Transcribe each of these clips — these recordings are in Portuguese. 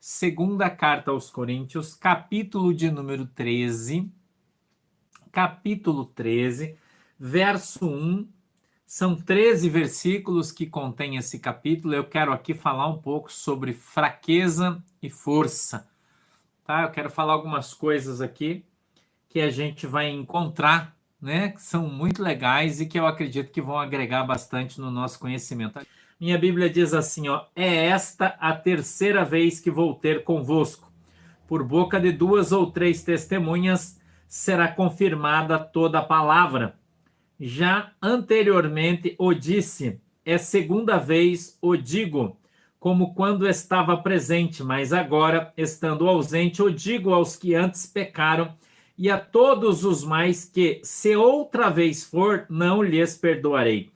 Segunda carta aos Coríntios, capítulo de número 13, capítulo 13, verso 1. São 13 versículos que contém esse capítulo. Eu quero aqui falar um pouco sobre fraqueza e força, tá? Eu quero falar algumas coisas aqui que a gente vai encontrar, né, que são muito legais e que eu acredito que vão agregar bastante no nosso conhecimento. Minha Bíblia diz assim, ó: é esta a terceira vez que vou ter convosco. Por boca de 2 ou 3 testemunhas será confirmada toda a palavra. Já anteriormente o disse, é segunda vez o digo, como quando estava presente, mas agora, estando ausente, o digo aos que antes pecaram, e a todos os mais que, se outra vez for, não lhes perdoarei.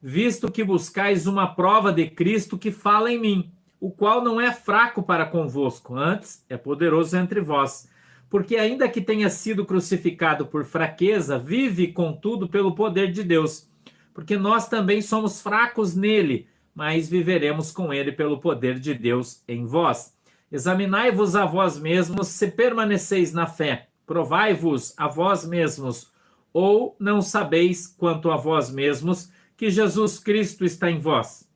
Visto que buscais uma prova de Cristo que fala em mim, o qual não é fraco para convosco, antes é poderoso entre vós. Porque ainda que tenha sido crucificado por fraqueza, vive, contudo, pelo poder de Deus. Porque nós também somos fracos nele, mas viveremos com ele pelo poder de Deus em vós. Examinai-vos a vós mesmos se permaneceis na fé. Provai-vos a vós mesmos, ou não sabeis quanto a vós mesmos que Jesus Cristo está em vós?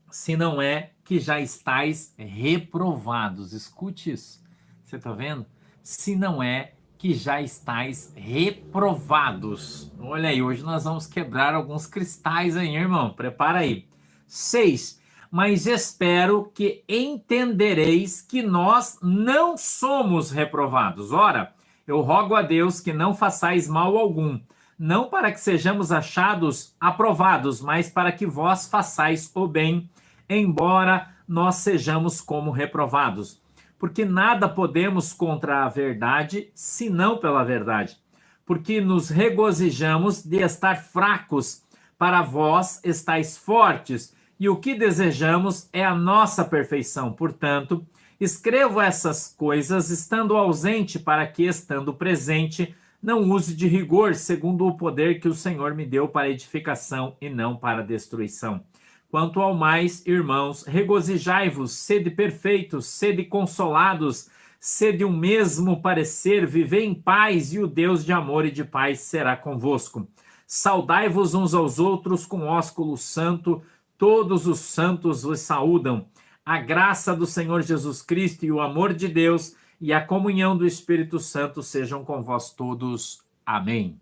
Se não é que já estáis reprovados. Escute isso. Você está vendo? Se não é que já estáis reprovados. Olha aí, hoje nós vamos quebrar alguns cristais aí, irmão. Prepara aí. 6. Mas espero que entendereis que nós não somos reprovados. Ora, eu rogo a Deus que não façais mal algum, não para que sejamos achados aprovados, mas para que vós façais o bem, embora nós sejamos como reprovados. Porque nada podemos contra a verdade, senão pela verdade. Porque nos regozijamos de estar fracos, para vós estáis fortes, e o que desejamos é a nossa perfeição. Portanto, escrevo essas coisas estando ausente, para que, estando presente, não use de rigor, segundo o poder que o Senhor me deu para edificação e não para destruição. Quanto ao mais, irmãos, regozijai-vos, sede perfeitos, sede consolados, sede um mesmo parecer, vivei em paz, e o Deus de amor e de paz será convosco. Saudai-vos uns aos outros com ósculo santo, todos os santos vos saúdam. A graça do Senhor Jesus Cristo e o amor de Deus e a comunhão do Espírito Santo sejam com vós todos. Amém.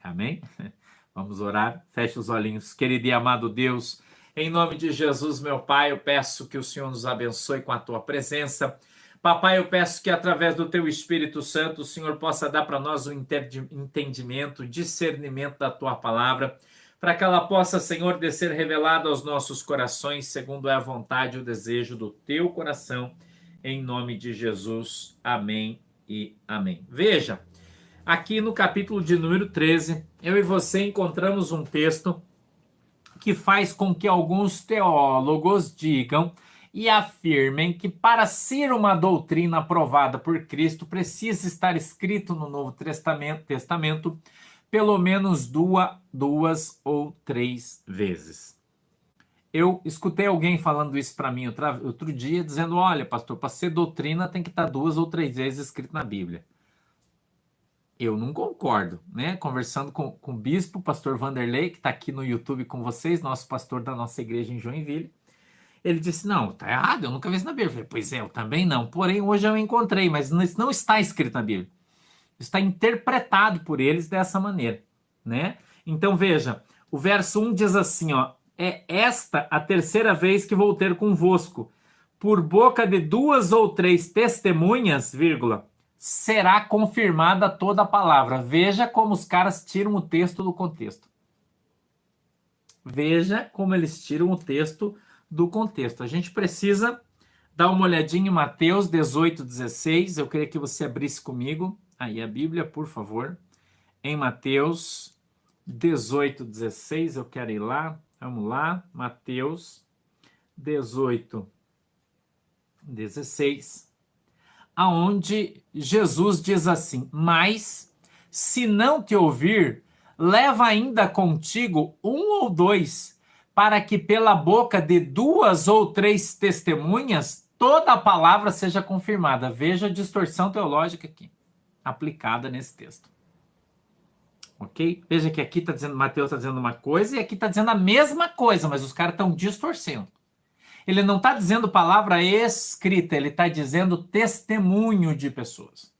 Amém? Vamos orar. Feche os olhinhos. Querido e amado Deus, em nome de Jesus, meu Pai, eu peço que o Senhor nos abençoe com a tua presença. Papai, eu peço que através do teu Espírito Santo, o Senhor possa dar para nós um entendimento, discernimento da tua palavra, para que ela possa, Senhor, descer revelada aos nossos corações, segundo é a vontade e o desejo do teu coração, em nome de Jesus. Amém e amém. Veja, aqui no capítulo de número 13, eu e você encontramos um texto que faz com que alguns teólogos digam e afirmem que para ser uma doutrina aprovada por Cristo precisa estar escrito no Novo Testamento pelo menos duas ou 3 vezes. Eu escutei alguém falando isso para mim outro dia, dizendo, olha, pastor, para ser doutrina tem que estar 2 ou 3 vezes escrito na Bíblia. Eu não concordo, né? Conversando com o bispo, pastor Vanderlei, que está aqui no YouTube com vocês, nosso pastor da nossa igreja em Joinville, ele disse, não, tá errado, eu nunca vi isso na Bíblia. Eu falei, pois é, eu também não. Porém, hoje eu encontrei, mas isso não está escrito na Bíblia. Está interpretado por eles dessa maneira, né? Então, veja, o verso 1 diz assim, ó, é esta a terceira vez que vou ter convosco. Por boca de 2 ou 3 testemunhas, vírgula, será confirmada toda a palavra. Veja como os caras tiram o texto do contexto. Veja como eles tiram o texto do contexto. A gente precisa dar uma olhadinha em Mateus 18:16. Eu queria que você abrisse comigo aí a Bíblia, por favor. Em Mateus 18:16, eu quero ir lá. Vamos lá. Mateus 18:16. Aonde Jesus diz assim, mas se não te ouvir, leva ainda contigo 1 ou 2, para que pela boca de 2 ou 3 testemunhas toda a palavra seja confirmada. Veja a distorção teológica aqui, aplicada nesse texto. Ok? Veja que aqui está dizendo, Mateus está dizendo uma coisa e aqui está dizendo a mesma coisa, mas os caras estão distorcendo. Ele não está dizendo palavra escrita, ele está dizendo testemunho de pessoas.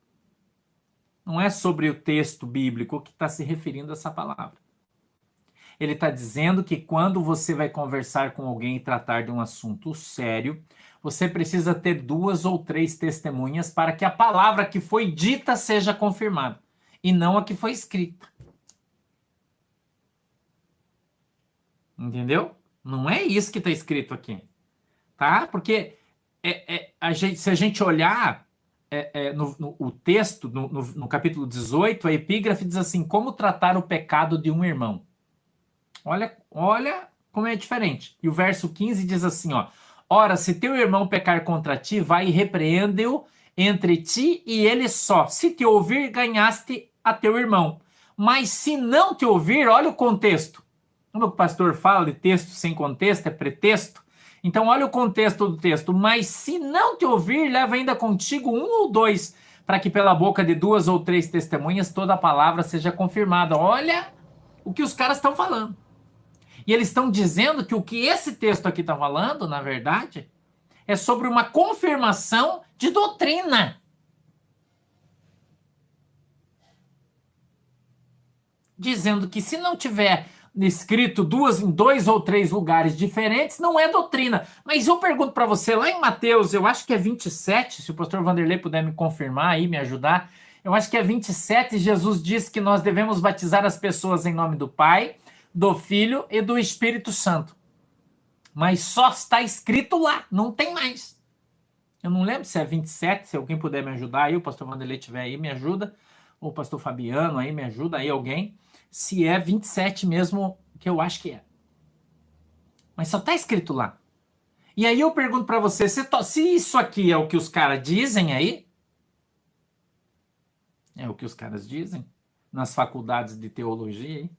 Não é sobre o texto bíblico que está se referindo a essa palavra. Ele está dizendo que quando você vai conversar com alguém e tratar de um assunto sério, você precisa ter 2 ou 3 testemunhas para que a palavra que foi dita seja confirmada, e não a que foi escrita. Entendeu? Não é isso que está escrito aqui. Tá? Porque se a gente olhar o texto, no capítulo 18, a epígrafe diz assim, como tratar o pecado de um irmão. Olha como é diferente. E o verso 15 diz assim, ó, ora, se teu irmão pecar contra ti, vai e repreende-o entre ti e ele só. Se te ouvir, ganhaste a teu irmão. Mas se não te ouvir, olha o contexto. Como o pastor fala de texto sem contexto, é pretexto. Então, olha o contexto do texto. Mas se não te ouvir, leva ainda contigo 1 ou 2, para que pela boca de 2 ou 3 testemunhas toda a palavra seja confirmada. Olha o que os caras estão falando. E eles estão dizendo que o que esse texto aqui está falando, na verdade, é sobre uma confirmação de doutrina. Dizendo que se não tiver escrito em 2 ou 3 lugares diferentes, não é doutrina. Mas eu pergunto para você, lá em Mateus, eu acho que é 27, se o pastor Vanderlei puder me confirmar aí, me ajudar, eu acho que é 27, Jesus diz que nós devemos batizar as pessoas em nome do Pai, do Filho e do Espírito Santo. Mas só está escrito lá, não tem mais. Eu não lembro se é 27, se alguém puder me ajudar aí, o pastor Vanderlei estiver aí, me ajuda, ou o pastor Fabiano aí, me ajuda aí alguém, se é 27 mesmo, que eu acho que é. Mas só está escrito lá. E aí eu pergunto para você, se isso aqui é o que os caras dizem aí, é o que os caras dizem nas faculdades de teologia aí,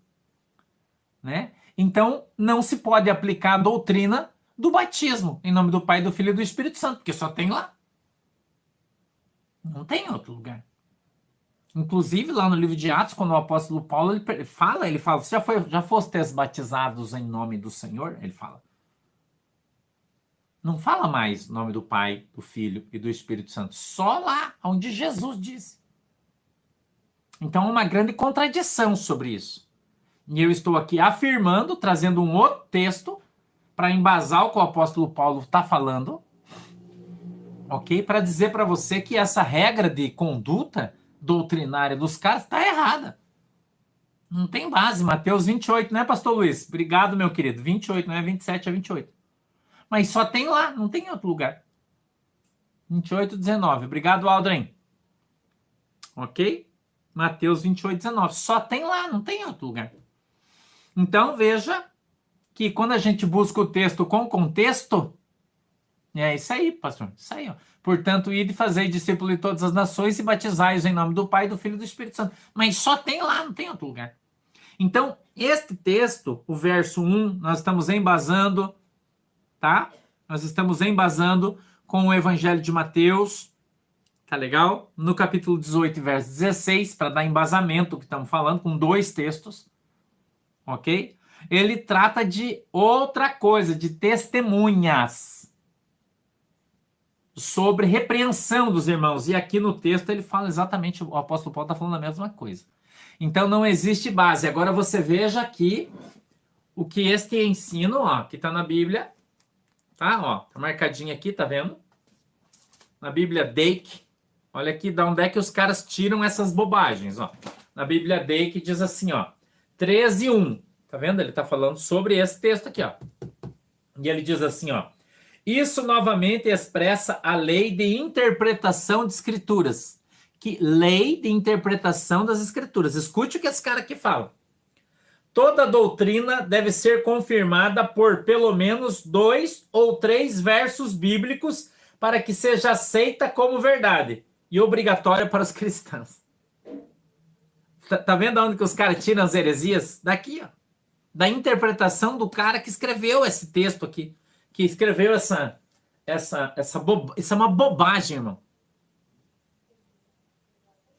né? Então, não se pode aplicar a doutrina do batismo em nome do Pai, do Filho e do Espírito Santo, porque só tem lá. Não tem em outro lugar. Inclusive, lá no livro de Atos, quando o apóstolo Paulo ele fala, você já fostes batizados em nome do Senhor? Ele fala. Não fala mais o nome do Pai, do Filho e do Espírito Santo. Só lá, onde Jesus disse. Então, é uma grande contradição sobre isso. E eu estou aqui afirmando, trazendo um outro texto para embasar o que o apóstolo Paulo está falando, ok? Para dizer para você que essa regra de conduta doutrinária dos caras está errada. Não tem base. Mateus 28, né, pastor Luiz? Obrigado, meu querido. 28, não é 27, é 28. Mas só tem lá, não tem em outro lugar. 28, 19. Obrigado, Aldrin. Ok? Mateus 28, 19. Só tem lá, não tem em outro lugar. Então, veja que quando a gente busca o texto com contexto, é isso aí, pastor. Isso aí, ó. Portanto, ide fazer discípulo de todas as nações e batizai-os em nome do Pai, do Filho e do Espírito Santo. Mas só tem lá, não tem outro lugar. Então, este texto, o verso 1, nós estamos embasando, tá? Nós estamos embasando com o Evangelho de Mateus, tá legal? No capítulo 18, verso 16, para dar embasamento que estamos falando, com 2 textos, ok? Ele trata de outra coisa, de testemunhas sobre repreensão dos irmãos. E aqui no texto ele fala exatamente, o apóstolo Paulo está falando a mesma coisa. Então não existe base. Agora você veja aqui o que este ensino, ó, que está na Bíblia, tá? Ó, tá marcadinho aqui, tá vendo? Na Bíblia Dake. Olha aqui de onde é que os caras tiram essas bobagens, ó. Na Bíblia Dake diz assim, ó, 13:1. Tá vendo? Ele está falando sobre esse texto aqui, ó. E ele diz assim, ó, isso novamente expressa a lei de interpretação de escrituras. Que lei de interpretação das escrituras. Escute o que esse cara aqui fala. Toda doutrina deve ser confirmada por pelo menos 2 ou 3 versos bíblicos para que seja aceita como verdade e obrigatória para os cristãos. Tá vendo onde que os caras tiram as heresias? Daqui, ó. Da interpretação do cara que escreveu esse texto aqui. Que escreveu isso é uma bobagem, irmão.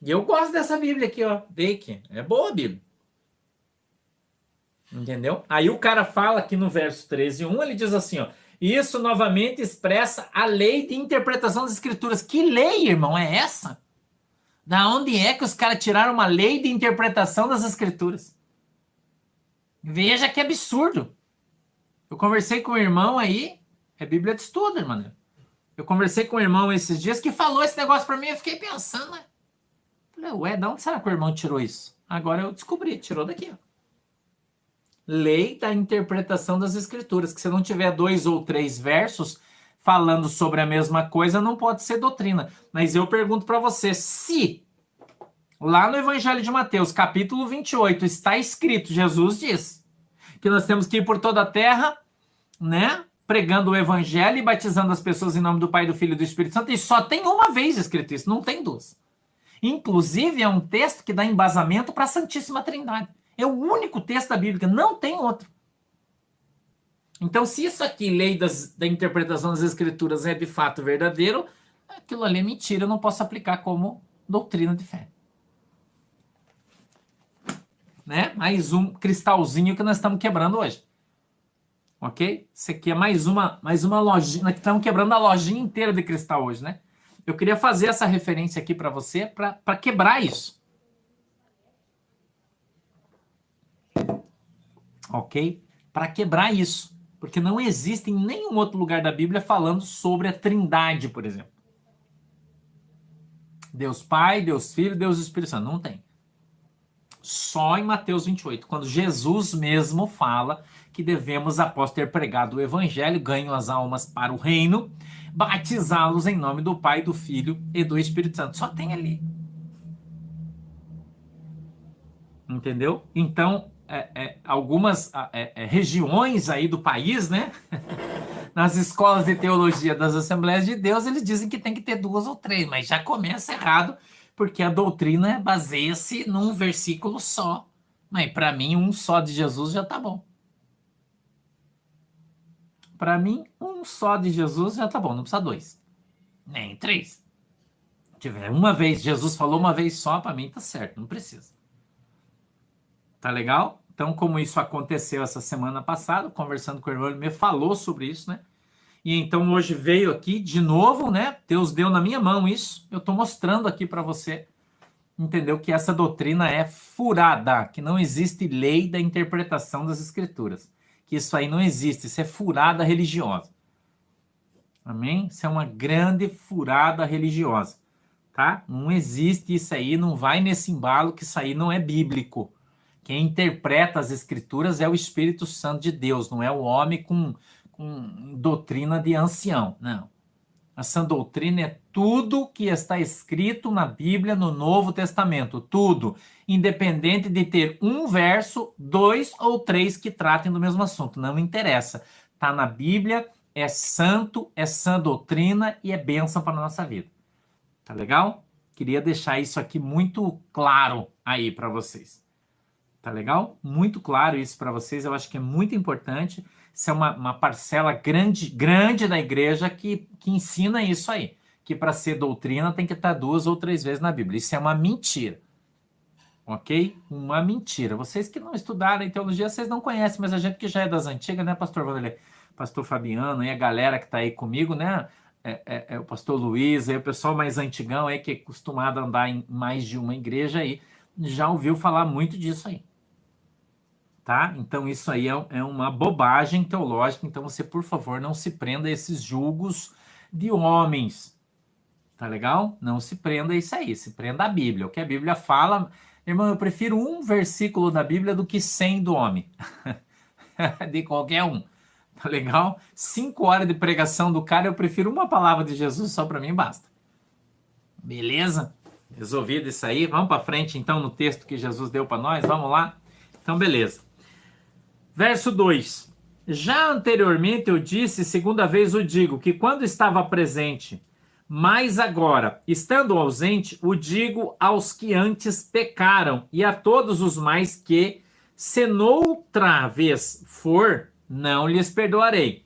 E eu gosto dessa Bíblia aqui, ó. Dake. É boa a Bíblia. Entendeu? Aí o cara fala aqui no verso 13:1, ele diz assim, ó. Isso novamente expressa a lei de interpretação das escrituras. Que lei, irmão, é essa? Da onde é que os caras tiraram uma lei de interpretação das escrituras? Veja que absurdo. Eu conversei com o irmão aí, é Bíblia de estudo, irmão. Eu conversei com o irmão esses dias que falou esse negócio pra mim, eu fiquei pensando, né? Falei, ué, de onde será que o irmão tirou isso? Agora eu descobri, tirou daqui, ó. Lei da interpretação das escrituras, que se não tiver 2 ou 3 versos falando sobre a mesma coisa, não pode ser doutrina. Mas eu pergunto para você, se lá no Evangelho de Mateus, capítulo 28, está escrito, Jesus diz, que nós temos que ir por toda a terra, né, pregando o Evangelho e batizando as pessoas em nome do Pai, do Filho e do Espírito Santo, e só tem uma vez escrito isso, não tem duas. Inclusive, é um texto que dá embasamento para a Santíssima Trindade. É o único texto da Bíblia, não tem outro. Então, se isso aqui, lei da interpretação das Escrituras, é de fato verdadeiro, aquilo ali é mentira, eu não posso aplicar como doutrina de fé. Né? Mais um cristalzinho que nós estamos quebrando hoje. Ok? Isso aqui é mais uma lojinha, nós estamos quebrando a lojinha inteira de cristal hoje, né? Eu queria fazer essa referência aqui para você, para quebrar isso. Ok? Para quebrar isso. Porque não existe em nenhum outro lugar da Bíblia falando sobre a Trindade, por exemplo. Deus Pai, Deus Filho, Deus Espírito Santo. Não tem. Só em Mateus 28, quando Jesus mesmo fala que devemos, após ter pregado o Evangelho, ganham as almas para o reino, batizá-los em nome do Pai, do Filho e do Espírito Santo. Só tem ali. Entendeu? Então, algumas regiões aí do país, né? Nas escolas de teologia das Assembleias de Deus, eles dizem que tem que ter 2 ou 3, mas já começa errado, porque a doutrina baseia-se num versículo só. Mas para mim, um só de Jesus já tá bom. Para mim, um só de Jesus já tá bom, não precisa 2. Nem 3. Se tiver uma vez, Jesus falou uma vez só, para mim tá certo, não precisa. Tá legal? Então, como isso aconteceu essa semana passada, conversando com o irmão, ele me falou sobre isso, né? E então hoje veio aqui de novo, né? Deus deu na minha mão isso. Eu estou mostrando aqui para você, entendeu? Que essa doutrina é furada, que não existe lei da interpretação das escrituras. Que isso aí não existe, isso é furada religiosa. Amém? Isso é uma grande furada religiosa, tá? Não existe isso aí, não vai nesse embalo que isso aí não é bíblico. Quem interpreta as escrituras é o Espírito Santo de Deus, não é o homem com doutrina de ancião, não. A sã doutrina é tudo que está escrito na Bíblia, no Novo Testamento, tudo, independente de ter um verso, 2 ou 3 que tratem do mesmo assunto, não interessa. Está na Bíblia, é santo, é sã doutrina e é bênção para a nossa vida. Tá legal? Queria deixar isso aqui muito claro aí para vocês. Tá legal? Muito claro isso para vocês, eu acho que é muito importante. Isso é uma parcela grande da igreja que ensina isso aí. Que para ser doutrina tem que estar 2 ou 3 vezes na Bíblia. Isso é uma mentira. Ok? Uma mentira. Vocês que não estudaram em teologia, vocês não conhecem, mas a gente que já é das antigas, né, pastor Vanderlei? Pastor Fabiano, e a galera que está aí comigo, né? O pastor Luiz, aí o pessoal mais antigão aí, que é acostumado a andar em mais de uma igreja aí, já ouviu falar muito disso aí. Tá? Então isso aí é uma bobagem teológica, então você, por favor, não se prenda a esses julgos de homens, tá legal? Não se prenda a isso aí, se prenda à Bíblia, o que a Bíblia fala. Irmão, eu prefiro um versículo da Bíblia do que 100 do homem, de qualquer um, tá legal? 5 horas de pregação do cara, eu prefiro uma palavra de Jesus, só para mim basta. Beleza? Resolvido isso aí, vamos para frente então no texto que Jesus deu para nós, vamos lá? Então beleza. Verso 2. Já anteriormente eu disse, segunda vez o digo, que quando estava presente, mas agora, estando ausente, o digo aos que antes pecaram, e a todos os mais que, se noutra vez for, não lhes perdoarei.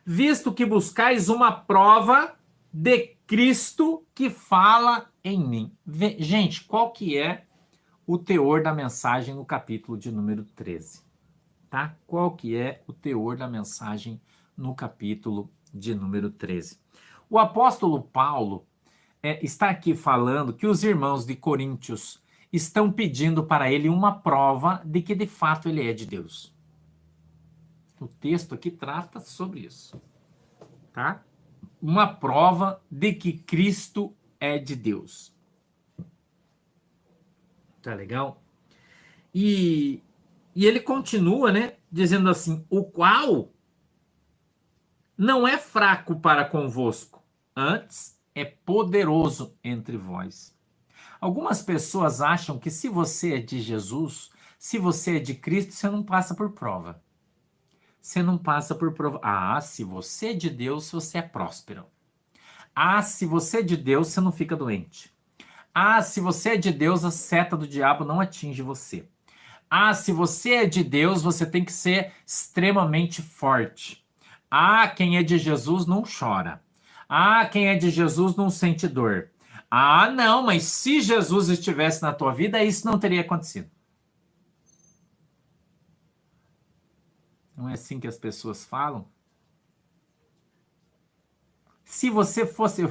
visto que buscais uma prova de Cristo que fala em mim. Gente, qual que é o teor da mensagem no capítulo de número 13? Tá? Qual que é o teor da mensagem no capítulo de número 13? O apóstolo Paulo está aqui falando que os irmãos de Coríntios estão pedindo para ele uma prova de que de fato ele é de Deus. O texto aqui trata sobre isso, tá? Uma prova de que Cristo é de Deus. Tá legal? E ele continua, né, dizendo assim: o qual não é fraco para convosco, antes é poderoso entre vós. Algumas pessoas acham que se você é de Jesus, se você é de Cristo, você não passa por prova. Você não passa por prova. Ah, se você é de Deus, você é próspero. Ah, se você é de Deus, você não fica doente. Ah, se você é de Deus, a seta do diabo não atinge você. Ah, se você é de Deus, você tem que ser extremamente forte. Ah, quem é de Jesus não chora. Ah, quem é de Jesus não sente dor. Ah, não, mas se Jesus estivesse na tua vida, isso não teria acontecido. Não é assim que as pessoas falam? Se você fosse.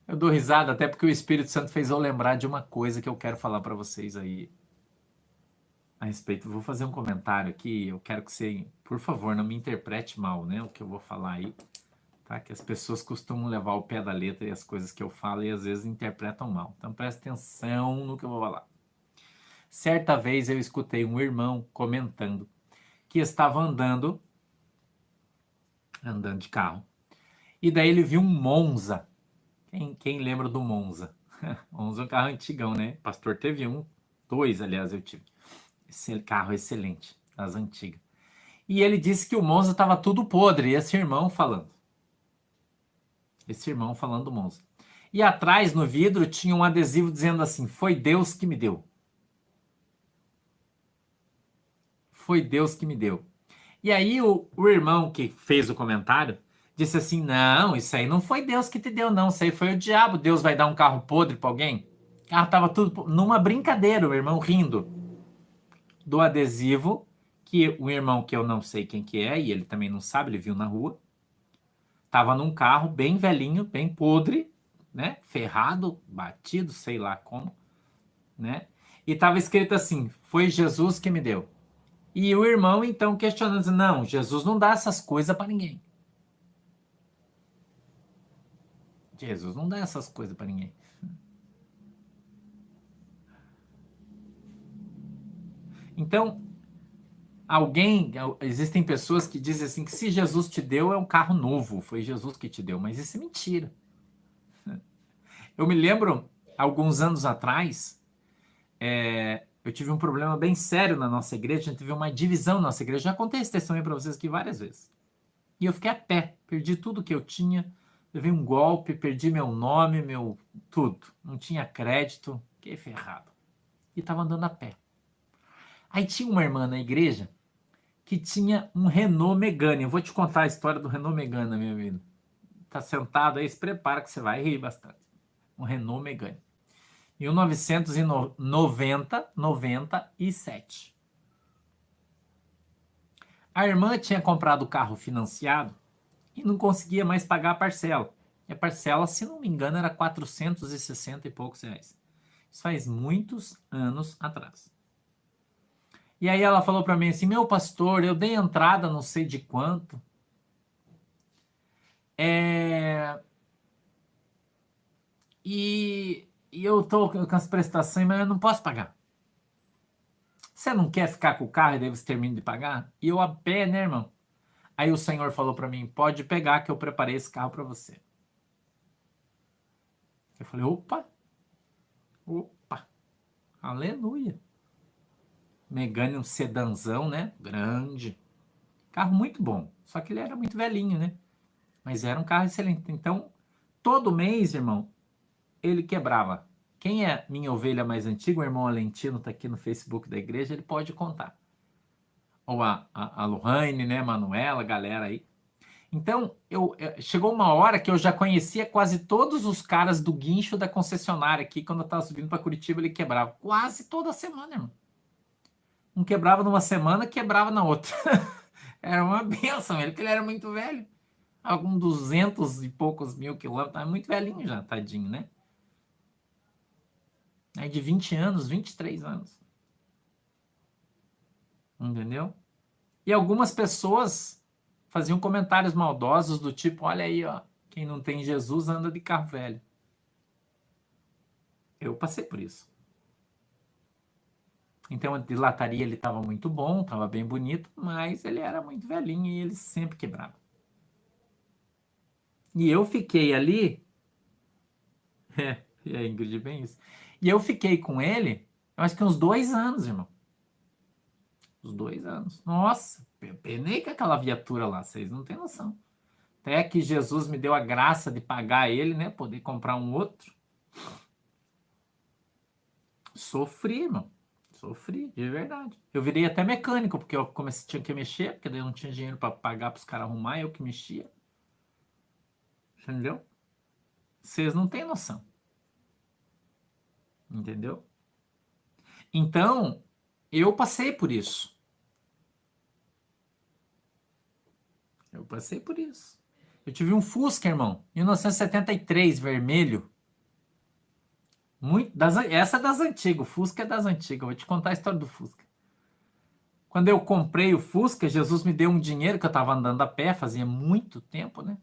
Eu dou risada até porque o Espírito Santo fez eu lembrar de uma coisa que eu quero falar para vocês aí a respeito. Vou fazer um comentário aqui. Eu quero que você, por favor, não me interprete mal, né? O que eu vou falar aí, tá? Que as pessoas costumam levar o pé da letra e as coisas que eu falo e às vezes interpretam mal. Então presta atenção no que eu vou falar. Certa vez eu escutei um irmão comentando que estava andando de carro. E daí ele viu um Monza. Quem lembra do Monza? Monza é um carro antigão, né? O pastor teve um, dois, aliás, eu tive. Esse carro excelente, das antigas. E ele disse que o Monza estava tudo podre. Esse irmão falando. Esse irmão falando do Monza. E atrás, no vidro, tinha um adesivo dizendo assim: foi Deus que me deu. Foi Deus que me deu. E aí o irmão que fez o comentário disse assim: não, isso aí não foi Deus que te deu, não. Isso aí foi o diabo. Deus vai dar um carro podre para alguém? O carro tava tudo numa brincadeira, o irmão rindo do adesivo, que o irmão, que eu não sei quem que é, e ele também não sabe, ele viu na rua, tava num carro bem velhinho, bem podre, né? Ferrado, batido, sei lá como, né? E tava escrito assim: foi Jesus que me deu. E o irmão, então, questionando, não, Jesus não dá essas coisas para ninguém. Jesus não dá essas coisas para ninguém. Então, existem pessoas que dizem assim, que se Jesus te deu, é um carro novo, foi Jesus que te deu, mas isso é mentira. Eu me lembro, alguns anos atrás, eu tive um problema bem sério na nossa igreja, a gente teve uma divisão na nossa igreja, já contei esse testemunho para vocês aqui várias vezes. E eu fiquei a pé, perdi tudo que eu tinha, levei um golpe, perdi meu nome, meu tudo. Não tinha crédito, fiquei ferrado. E estava andando a pé. Aí tinha uma irmã na igreja que tinha um Renault Megane. Eu vou te contar a história do Renault Megane, meu amigo. Tá sentado aí, se prepara que você vai rir bastante. Um Renault Megane. 1997. A irmã tinha comprado o carro financiado e não conseguia mais pagar a parcela. E a parcela, se não me engano, era 460 e poucos reais. Isso faz muitos anos atrás. E aí ela falou para mim assim: meu pastor, eu dei entrada não sei de quanto. E eu tô com as prestações, mas eu não posso pagar. Você não quer ficar com o carro e daí você termina de pagar? E eu a pé, né, irmão? Aí o Senhor falou para mim: pode pegar que eu preparei esse carro para você. Eu falei: opa, opa, aleluia. Megane, um sedanzão, né? Grande. Carro muito bom. Só que ele era muito velhinho, né? Mas era um carro excelente. Então, todo mês, irmão, ele quebrava. Quem é minha ovelha mais antiga, o irmão Alentino, tá aqui no Facebook da igreja, ele pode contar. ou a Lohane, né, Manuela, a galera aí. Então, chegou uma hora que eu já conhecia quase todos os caras do guincho da concessionária aqui, quando eu tava subindo para Curitiba, ele quebrava. Quase toda semana, irmão. Um quebrava numa semana, quebrava na outra. Era uma benção, ele, porque ele era muito velho. Alguns 200 e poucos mil quilômetros, tá muito velhinho já, tadinho, né? É de 20 anos, 23 anos. Entendeu? E algumas pessoas faziam comentários maldosos do tipo, olha aí, ó, quem não tem Jesus anda de carro velho. Eu passei por isso. Então, de lataria ele estava muito bom, estava bem bonito, mas ele era muito velhinho e ele sempre quebrava. E eu fiquei ali, e a Ingrid bem isso, e eu fiquei com ele, eu acho que uns 2 anos, irmão. Uns 2 anos. Nossa, eu penei com aquela viatura lá, vocês não têm noção. Até que Jesus me deu a graça de pagar ele, né? Poder comprar um outro. Sofri, irmão. Sofri, de verdade. Eu virei até mecânico, porque eu comecei, tinha que mexer, porque daí eu não tinha dinheiro para pagar para os caras arrumar, eu que mexia. Entendeu? Vocês não têm noção. Entendeu? Então, eu passei por isso. Eu passei por isso. Eu tive um Fusca, irmão, 1973, vermelho. Essa é das antigas, o Fusca é das antigas. Eu vou te contar a história do Fusca. Quando eu comprei o Fusca, Jesus me deu um dinheiro que eu estava andando a pé, fazia muito tempo, né?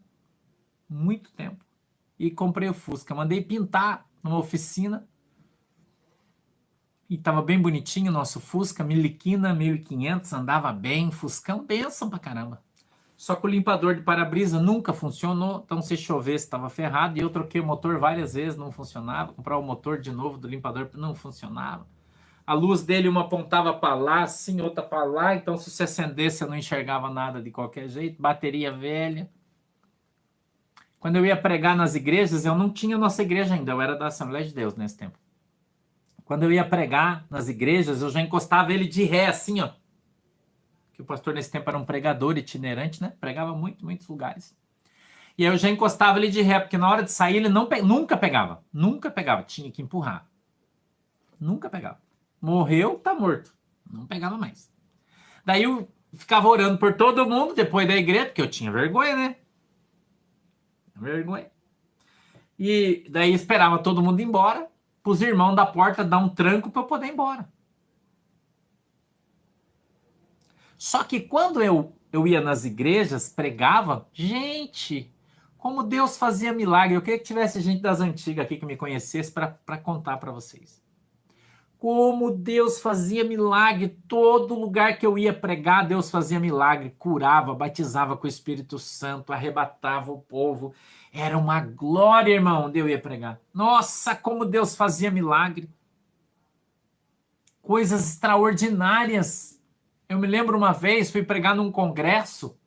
Muito tempo. E comprei o Fusca. Mandei pintar numa oficina. E tava bem bonitinho o nosso Fusca, Miliquina 1500, andava bem, Fuscão, benção pra caramba. Só que o limpador de para-brisa nunca funcionou, então se chovesse estava ferrado, e eu troquei o motor várias vezes, não funcionava, comprar o motor de novo do limpador não funcionava. A luz dele uma apontava para lá, assim, outra para lá, então se você acendesse eu não enxergava nada de qualquer jeito, bateria velha. Quando eu ia pregar nas igrejas, eu não tinha nossa igreja ainda, eu era da Assembleia de Deus nesse tempo. Quando eu ia pregar nas igrejas, eu já encostava ele de ré, assim, ó. Que o pastor nesse tempo era um pregador itinerante, né? Pregava muito, muitos lugares. E aí eu já encostava ele de ré, porque na hora de sair ele nunca pegava. Nunca pegava, tinha que empurrar. Nunca pegava. Morreu, tá morto. Não pegava mais. Daí eu ficava orando por todo mundo depois da igreja, porque eu tinha vergonha, né? Vergonha. E daí esperava todo mundo ir embora, pros irmãos da porta dar um tranco para eu poder ir embora. Só que quando eu ia nas igrejas, pregava, gente, como Deus fazia milagre. Eu queria que tivesse gente das antigas aqui que me conhecesse para contar para vocês. Como Deus fazia milagre, todo lugar que eu ia pregar, Deus fazia milagre, curava, batizava com o Espírito Santo, arrebatava o povo. Era uma glória, irmão, onde eu ia pregar. Nossa, como Deus fazia milagre. Coisas extraordinárias. Eu me lembro uma vez, fui pregar num congresso.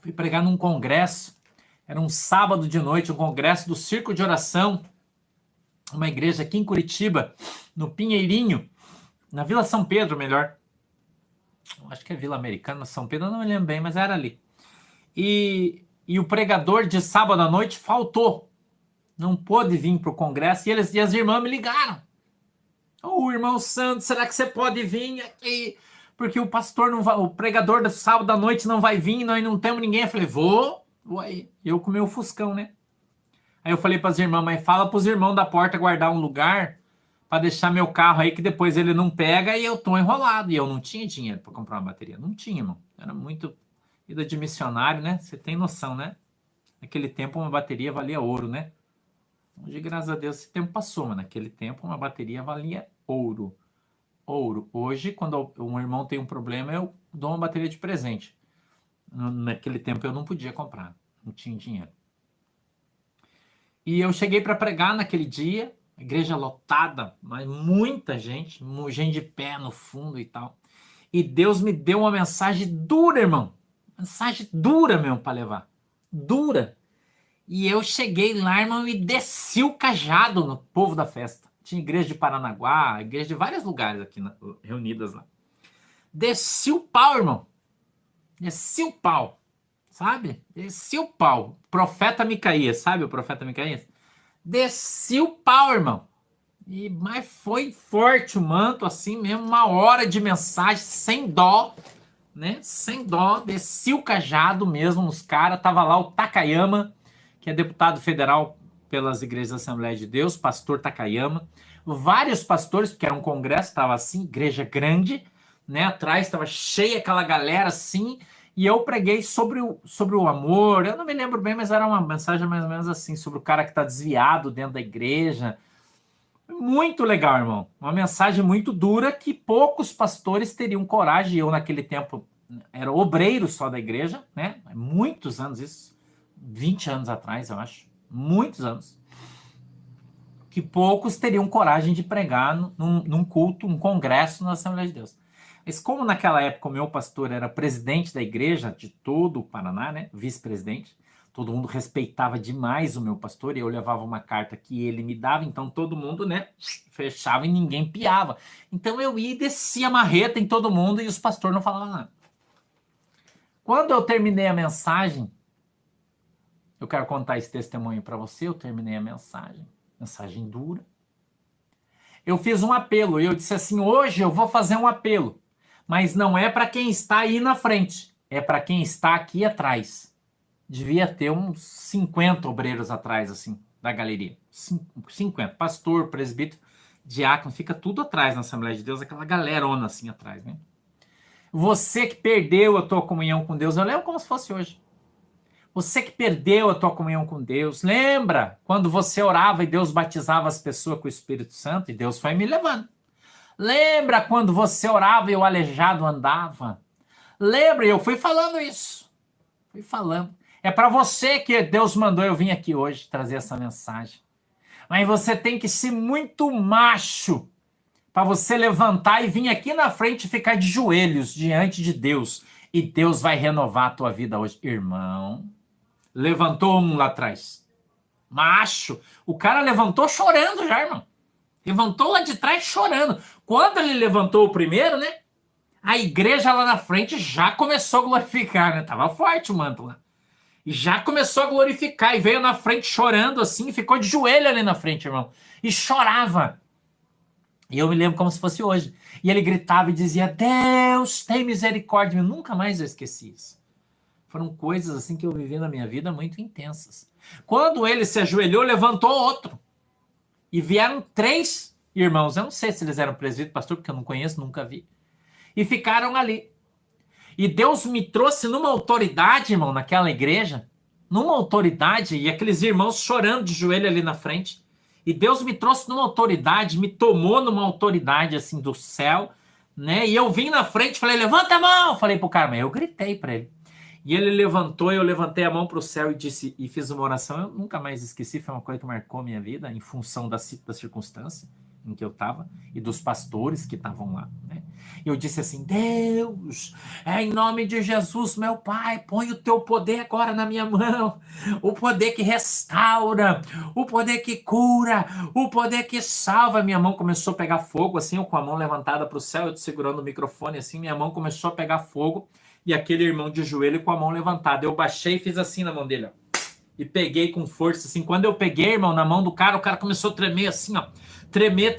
Fui pregar num congresso. Era um sábado de noite, um congresso do Círculo de Oração. Uma igreja aqui em Curitiba, no Pinheirinho, na Vila São Pedro, melhor. Acho que é Vila Americana, São Pedro, eu não me lembro bem, mas era ali. E o pregador de sábado à noite faltou. Não pôde vir para o congresso. E as irmãs me ligaram. Ô, irmão Santos, será que você pode vir aqui? Porque o pastor não vai, o pregador do sábado à noite não vai vir, nós não temos ninguém. Eu falei, vou aí. Eu com o meu Fuscão, né? Aí eu falei para as irmãs, mas fala para os irmãos da porta guardar um lugar para deixar meu carro aí, que depois ele não pega e eu tô enrolado. E eu não tinha dinheiro para comprar uma bateria. Não tinha, irmão. Era muito vida de missionário, né? Você tem noção, né? Naquele tempo uma bateria valia ouro, né? Hoje, graças a Deus, esse tempo passou, mas naquele tempo uma bateria valia ouro. Ouro. Hoje, quando um irmão tem um problema, eu dou uma bateria de presente. Naquele tempo eu não podia comprar, não tinha dinheiro. E eu cheguei para pregar naquele dia, igreja lotada, mas muita gente de pé no fundo e tal. E Deus me deu uma mensagem dura, irmão. Mensagem dura mesmo para levar. Dura. E eu cheguei lá, irmão, e desci o cajado no povo da festa. Tinha igreja de Paranaguá, igreja de vários lugares aqui reunidas lá. Desci o pau, irmão. Desci o pau. Sabe? Desci o pau. Profeta Micaías, sabe o profeta Micaías? Desci o pau, irmão. Mas foi forte o manto, assim mesmo, 1 hora de mensagem, sem dó, né? Sem dó, desci o cajado mesmo nos caras. Tava lá o Takayama, que é deputado federal pelas igrejas da Assembleia de Deus, pastor Takayama. Vários pastores, porque era um congresso, tava assim, igreja grande, né? Atrás estava cheia aquela galera assim, e eu preguei sobre o amor. Eu não me lembro bem, mas era uma mensagem mais ou menos assim, sobre o cara que está desviado dentro da igreja. Muito legal, irmão. Uma mensagem muito dura que poucos pastores teriam coragem. Eu, naquele tempo, era obreiro só da igreja, né? Muitos anos isso. 20 anos atrás, eu acho. Muitos anos. Que poucos teriam coragem de pregar num culto, um congresso na Assembleia de Deus. Mas como naquela época o meu pastor era presidente da igreja de todo o Paraná, né? Vice-presidente, todo mundo respeitava demais o meu pastor e eu levava uma carta que ele me dava, então todo mundo, né, fechava e ninguém piava. Então eu ia e descia a marreta em todo mundo e os pastores não falavam nada. Quando eu terminei a mensagem, eu quero contar esse testemunho para você, eu terminei a mensagem dura. Eu fiz um apelo e eu disse assim, hoje eu vou fazer um apelo, mas não é para quem está aí na frente, é para quem está aqui atrás. Devia ter uns 50 obreiros atrás, assim, da galeria. 50. Pastor, presbítero, diácono, fica tudo atrás na Assembleia de Deus, aquela galerona assim atrás, né? Você que perdeu a tua comunhão com Deus, eu lembro como se fosse hoje. Você que perdeu a tua comunhão com Deus, lembra quando você orava e Deus batizava as pessoas com o Espírito Santo e Deus foi me levando? Lembra quando você orava e o aleijado andava? Lembra? E eu fui falando isso. Fui falando. É para você que Deus mandou eu vir aqui hoje trazer essa mensagem. Mas você tem que ser muito macho para você levantar e vir aqui na frente e ficar de joelhos diante de Deus. E Deus vai renovar a tua vida hoje. Irmão, levantou um lá atrás. Macho. O cara levantou chorando já, irmão. Levantou lá de trás chorando. Quando ele levantou o primeiro, né? A igreja lá na frente já começou a glorificar, né? Tava forte o manto lá. E já começou a glorificar e veio na frente chorando assim, ficou de joelho ali na frente, irmão. E chorava. E eu me lembro como se fosse hoje. E ele gritava e dizia, Deus, tem misericórdia. Eu nunca mais eu esqueci isso. Foram coisas assim que eu vivi na minha vida muito intensas. Quando ele se ajoelhou, levantou outro. E vieram 3 irmãos. Eu não sei se eles eram presbítero, pastor, porque eu não conheço, nunca vi. E ficaram ali. E Deus me trouxe numa autoridade, irmão, naquela igreja. Numa autoridade. E aqueles irmãos chorando de joelho ali na frente. E Deus me trouxe numa autoridade, me tomou numa autoridade, assim, do céu, né? E eu vim na frente, falei, levanta a mão! Falei pro cara, mas eu gritei para ele. E ele levantou, eu levantei a mão para o céu e disse, e fiz uma oração, eu nunca mais esqueci, foi uma coisa que marcou minha vida, em função da circunstância em que eu estava, e dos pastores que estavam lá, né? E eu disse assim, Deus, em nome de Jesus, meu Pai, põe o teu poder agora na minha mão, o poder que restaura, o poder que cura, o poder que salva. Minha mão começou a pegar fogo, assim, eu com a mão levantada para o céu, eu segurando o microfone, assim, minha mão começou a pegar fogo, e aquele irmão de joelho com a mão levantada. Eu baixei e fiz assim na mão dele, ó. E peguei com força, assim. Quando eu peguei, irmão, na mão do cara, o cara começou a tremer, assim, ó. Tremer.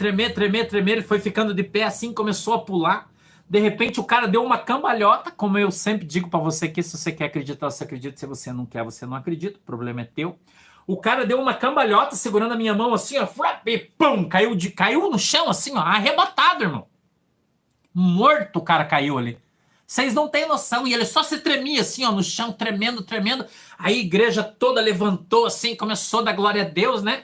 Ele foi ficando de pé, assim, começou a pular. De repente, o cara deu uma cambalhota, como eu sempre digo pra você que se você quer acreditar, você acredita. Se você não quer, você não acredita. O problema é teu. O cara deu uma cambalhota, segurando a minha mão, assim, ó. E pum, caiu no chão, assim, ó. Arrebatado, irmão. Morto o cara caiu ali. Vocês não têm noção. E ele só se tremia assim, ó, no chão, tremendo. Aí a igreja toda levantou assim, começou a dar glória a Deus, né?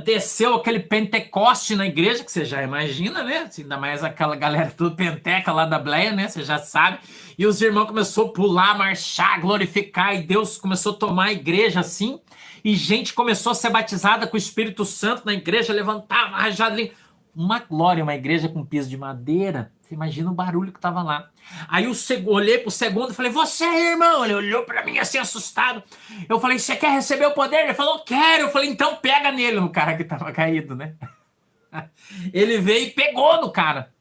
Desceu aquele Pentecoste na igreja, que você já imagina, né? Ainda mais aquela galera tudo penteca lá da Bleia, né? Você já sabe. E os irmãos começaram a pular, marchar, glorificar. E Deus começou a tomar a igreja assim. E gente começou a ser batizada com o Espírito Santo na igreja, levantava, rajada ali. Uma glória, uma igreja com piso de madeira. Você imagina o barulho que tava lá. Aí eu olhei pro segundo e falei, você, irmão? Ele olhou pra mim assim, assustado. Eu falei, você quer receber o poder? Ele falou, quero. Eu falei, então pega nele, no cara que tava caído, né? Ele veio e pegou no cara.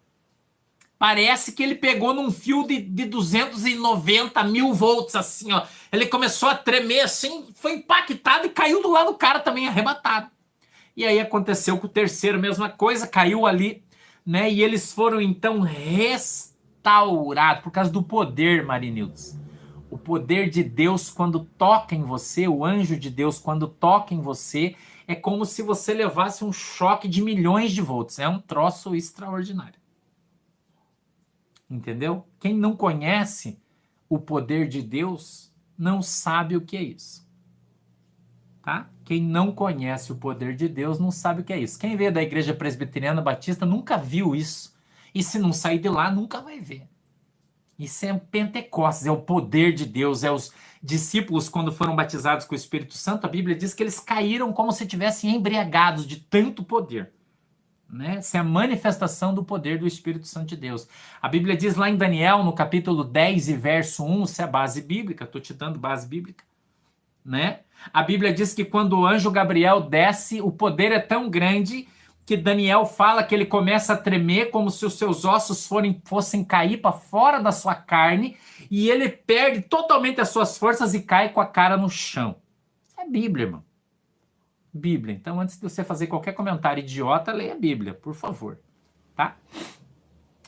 Parece que ele pegou num fio de 290 mil volts, assim, ó. Ele começou a tremer assim, foi impactado e caiu do lado do cara também, arrebatado. E aí aconteceu com o terceiro, mesma coisa, caiu ali, né? E eles foram então restaurados por causa do poder, Marinildes. O poder de Deus quando toca em você, o anjo de Deus quando toca em você, é como se você levasse um choque de milhões de volts. É um troço extraordinário. Entendeu? Quem não conhece o poder de Deus não sabe o que é isso. Tá? Quem não conhece o poder de Deus não sabe o que é isso. Quem veio da Igreja Presbiteriana Batista nunca viu isso. E se não sair de lá, nunca vai ver. Isso é Pentecostes, é o poder de Deus, é os discípulos quando foram batizados com o Espírito Santo, a Bíblia diz que eles caíram como se tivessem embriagados de tanto poder. Né? Essa é a manifestação do poder do Espírito Santo de Deus. A Bíblia diz lá em Daniel, no capítulo 10 e verso 1, isso é a base bíblica, estou te dando base bíblica, né? A Bíblia diz que quando o anjo Gabriel desce, o poder é tão grande que Daniel fala que ele começa a tremer como se os seus ossos fossem cair para fora da sua carne e ele perde totalmente as suas forças e cai com a cara no chão. Isso é Bíblia, irmão. Bíblia. Então, antes de você fazer qualquer comentário idiota, leia a Bíblia, por favor. Tá?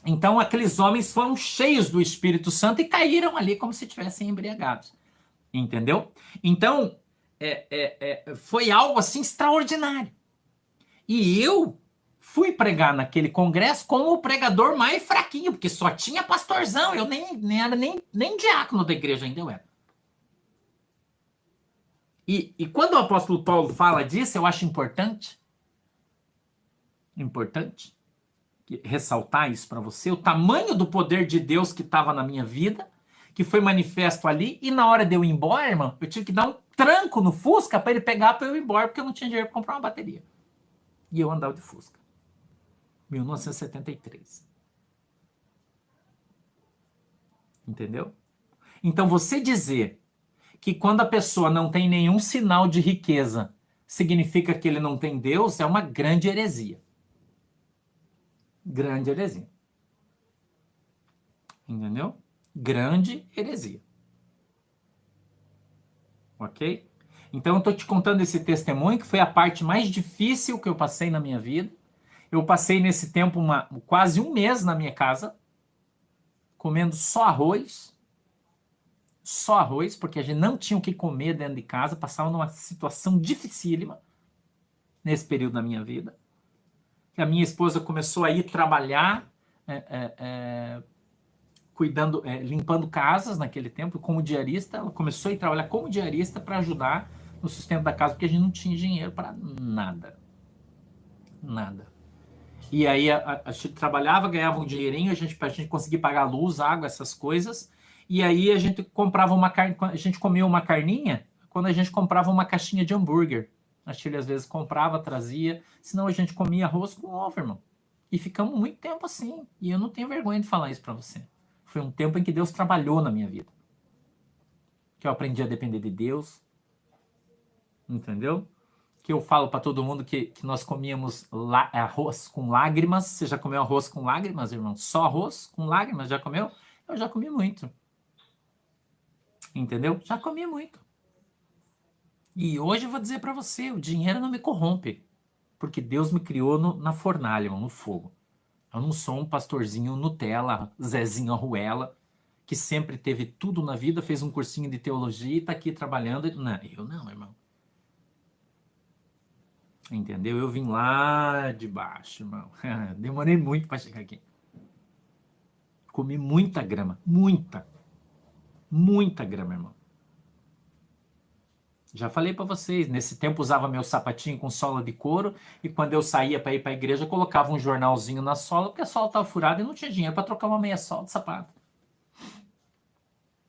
Então, aqueles homens foram cheios do Espírito Santo e caíram ali como se estivessem embriagados. Entendeu? Então, foi algo assim extraordinário. E eu fui pregar naquele congresso como o pregador mais fraquinho, porque só tinha pastorzão, eu nem era nem diácono da igreja ainda eu era. E quando o apóstolo Paulo fala disso, eu acho importante ressaltar isso para você, o tamanho do poder de Deus que estava na minha vida, que foi manifesto ali, e na hora de eu ir embora, irmão, eu tive que dar um tranco no Fusca para ele pegar para eu ir embora, porque eu não tinha dinheiro para comprar uma bateria. E eu andava de Fusca. 1973. Entendeu? Então você dizer que quando a pessoa não tem nenhum sinal de riqueza, significa que ele não tem Deus, é uma grande heresia. Grande heresia. Entendeu? Grande heresia. Ok? Então eu estou te contando esse testemunho, que foi a parte mais difícil que eu passei na minha vida. Eu passei nesse tempo quase um mês na minha casa, comendo só arroz, porque a gente não tinha o que comer dentro de casa, passava numa situação dificílima nesse período da minha vida. A minha esposa começou a ir trabalhar, cuidando, limpando casas naquele tempo, como diarista. Ela começou a ir trabalhar como diarista para ajudar no sustento da casa, porque a gente não tinha dinheiro para nada. Nada. E aí a gente trabalhava, ganhava um dinheirinho, a gente conseguir pagar luz, água, essas coisas. E aí a gente comprava uma carne, a gente comia uma carninha quando a gente comprava uma caixinha de hambúrguer. A Chile às vezes comprava, trazia, senão a gente comia arroz com ovo, irmão. E ficamos muito tempo assim. E eu não tenho vergonha de falar isso para você. Foi um tempo em que Deus trabalhou na minha vida. Que eu aprendi a depender de Deus. Entendeu? Que eu falo para todo mundo que nós comíamos arroz com lágrimas. Você já comeu arroz com lágrimas, irmão? Só arroz com lágrimas? Já comeu? Eu já comi muito. Entendeu? Já comi muito. E hoje eu vou dizer para você, o dinheiro não me corrompe. Porque Deus me criou na fornalha, irmão, no fogo. Eu não sou um pastorzinho Nutella, Zezinho Arruela, que sempre teve tudo na vida, fez um cursinho de teologia e está aqui trabalhando. Não, eu não, irmão. Entendeu? Eu vim lá de baixo, irmão. Demorei muito para chegar aqui. Comi muita grama. Muita. Muita grama, irmão. Já falei para vocês, nesse tempo usava meu sapatinho com sola de couro e quando eu saía para ir para a igreja, eu colocava um jornalzinho na sola, porque a sola estava furada e não tinha dinheiro para trocar uma meia sola de sapato.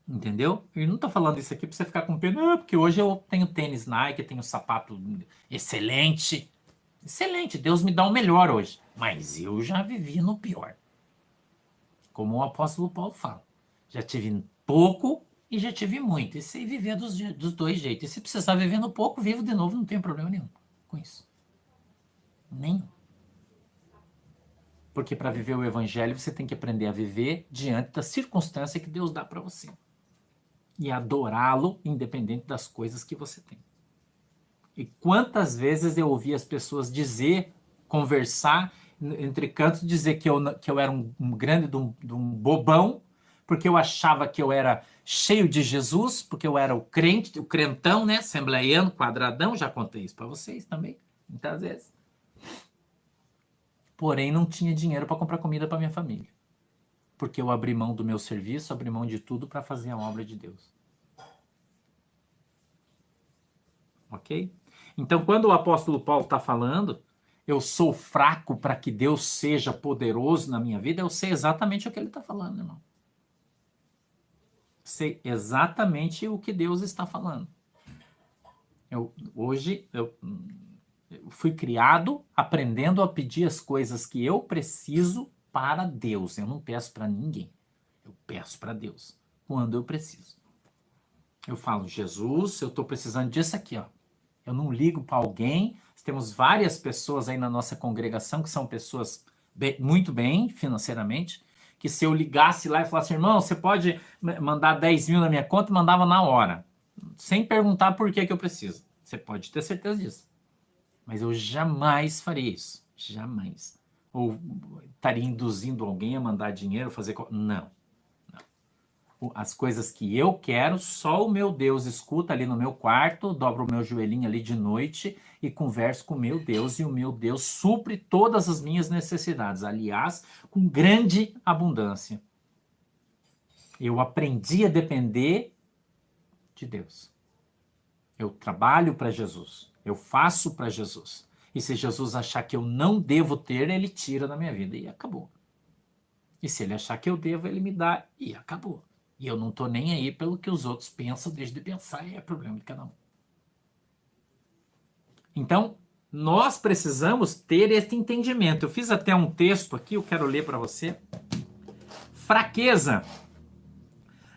Entendeu? E não tô falando isso aqui para você ficar com pena, porque hoje eu tenho tênis Nike, tenho sapato excelente. Excelente, Deus me dá o melhor hoje. Mas eu já vivi no pior. Como o apóstolo Paulo fala. Já tive pouco e já tive muito. E sei viver dos dois jeitos. E se precisar viver no pouco, vivo de novo, não tem problema nenhum com isso. Nenhum. Porque para viver o evangelho, você tem que aprender a viver diante da circunstância que Deus dá para você. E adorá-lo independente das coisas que você tem. E quantas vezes eu ouvi as pessoas dizer, conversar, entre cantos, dizer que eu era um grande de um bobão, porque eu achava que eu era cheio de Jesus, porque eu era o crente, o crentão, né? Assembleiano, quadradão, já contei isso para vocês também, muitas vezes. Porém, não tinha dinheiro para comprar comida para minha família. Porque eu abri mão do meu serviço, abri mão de tudo para fazer a obra de Deus. Ok? Então, quando o apóstolo Paulo está falando, eu sou fraco para que Deus seja poderoso na minha vida, eu sei exatamente o que ele está falando, irmão. Sei exatamente o que Deus está falando. Hoje, eu fui criado aprendendo a pedir as coisas que eu preciso para Deus. Eu não peço para ninguém. Eu peço para Deus quando eu preciso. Eu falo, Jesus, eu estou precisando disso aqui, ó. Eu não ligo para alguém. Temos várias pessoas aí na nossa congregação que são pessoas muito bem financeiramente, que se eu ligasse lá e falasse, irmão, você pode mandar 10 mil na minha conta, mandava na hora, sem perguntar por que eu preciso. Você pode ter certeza disso. Mas eu jamais faria isso. Jamais. Ou estaria induzindo alguém a mandar dinheiro, fazer... Não. As coisas que eu quero, só o meu Deus escuta ali no meu quarto, dobro o meu joelhinho ali de noite e converso com o meu Deus, e o meu Deus supre todas as minhas necessidades, aliás, com grande abundância. Eu aprendi a depender de Deus. Eu trabalho para Jesus, eu faço para Jesus. E se Jesus achar que eu não devo ter, ele tira da minha vida e acabou. E se ele achar que eu devo, ele me dá e acabou. E eu não estou nem aí pelo que os outros pensam, deixa de pensar, e é problema de cada um. Então, nós precisamos ter esse entendimento. Eu fiz até um texto aqui, eu quero ler para você. Fraqueza.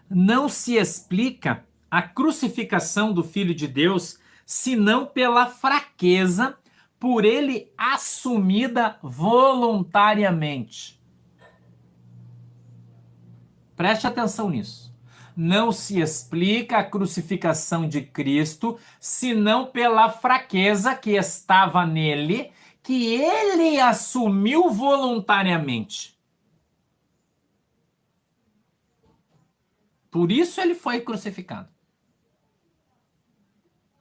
Não se explica a crucificação do Filho de Deus, senão pela fraqueza, por ele assumida voluntariamente. Preste atenção nisso. Não se explica a crucificação de Cristo, senão pela fraqueza que estava nele, que ele assumiu voluntariamente. Por isso ele foi crucificado.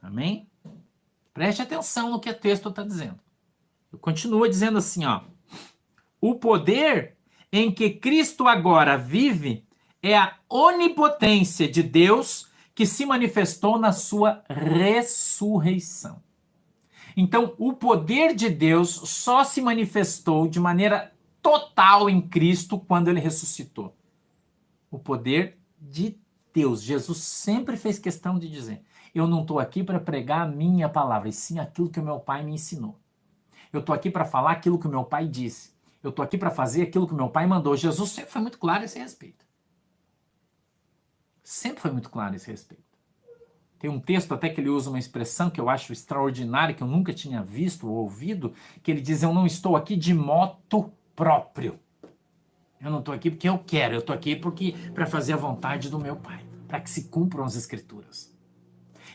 Amém? Preste atenção no que o texto está dizendo. Continua dizendo assim, ó. O poder em que Cristo agora vive é a onipotência de Deus que se manifestou na sua ressurreição. Então, o poder de Deus só se manifestou de maneira total em Cristo quando ele ressuscitou. O poder de Deus. Jesus sempre fez questão de dizer, eu não estou aqui para pregar a minha palavra, e sim aquilo que o meu pai me ensinou. Eu estou aqui para falar aquilo que o meu pai disse. Eu estou aqui para fazer aquilo que o meu pai mandou. Jesus sempre foi muito claro a esse respeito. Sempre foi muito claro a esse respeito. Tem um texto até que ele usa uma expressão que eu acho extraordinária, que eu nunca tinha visto ou ouvido, que ele diz, eu não estou aqui de moto próprio. Eu não estou aqui porque eu quero, eu estou aqui para fazer a vontade do meu pai, para que se cumpram as escrituras.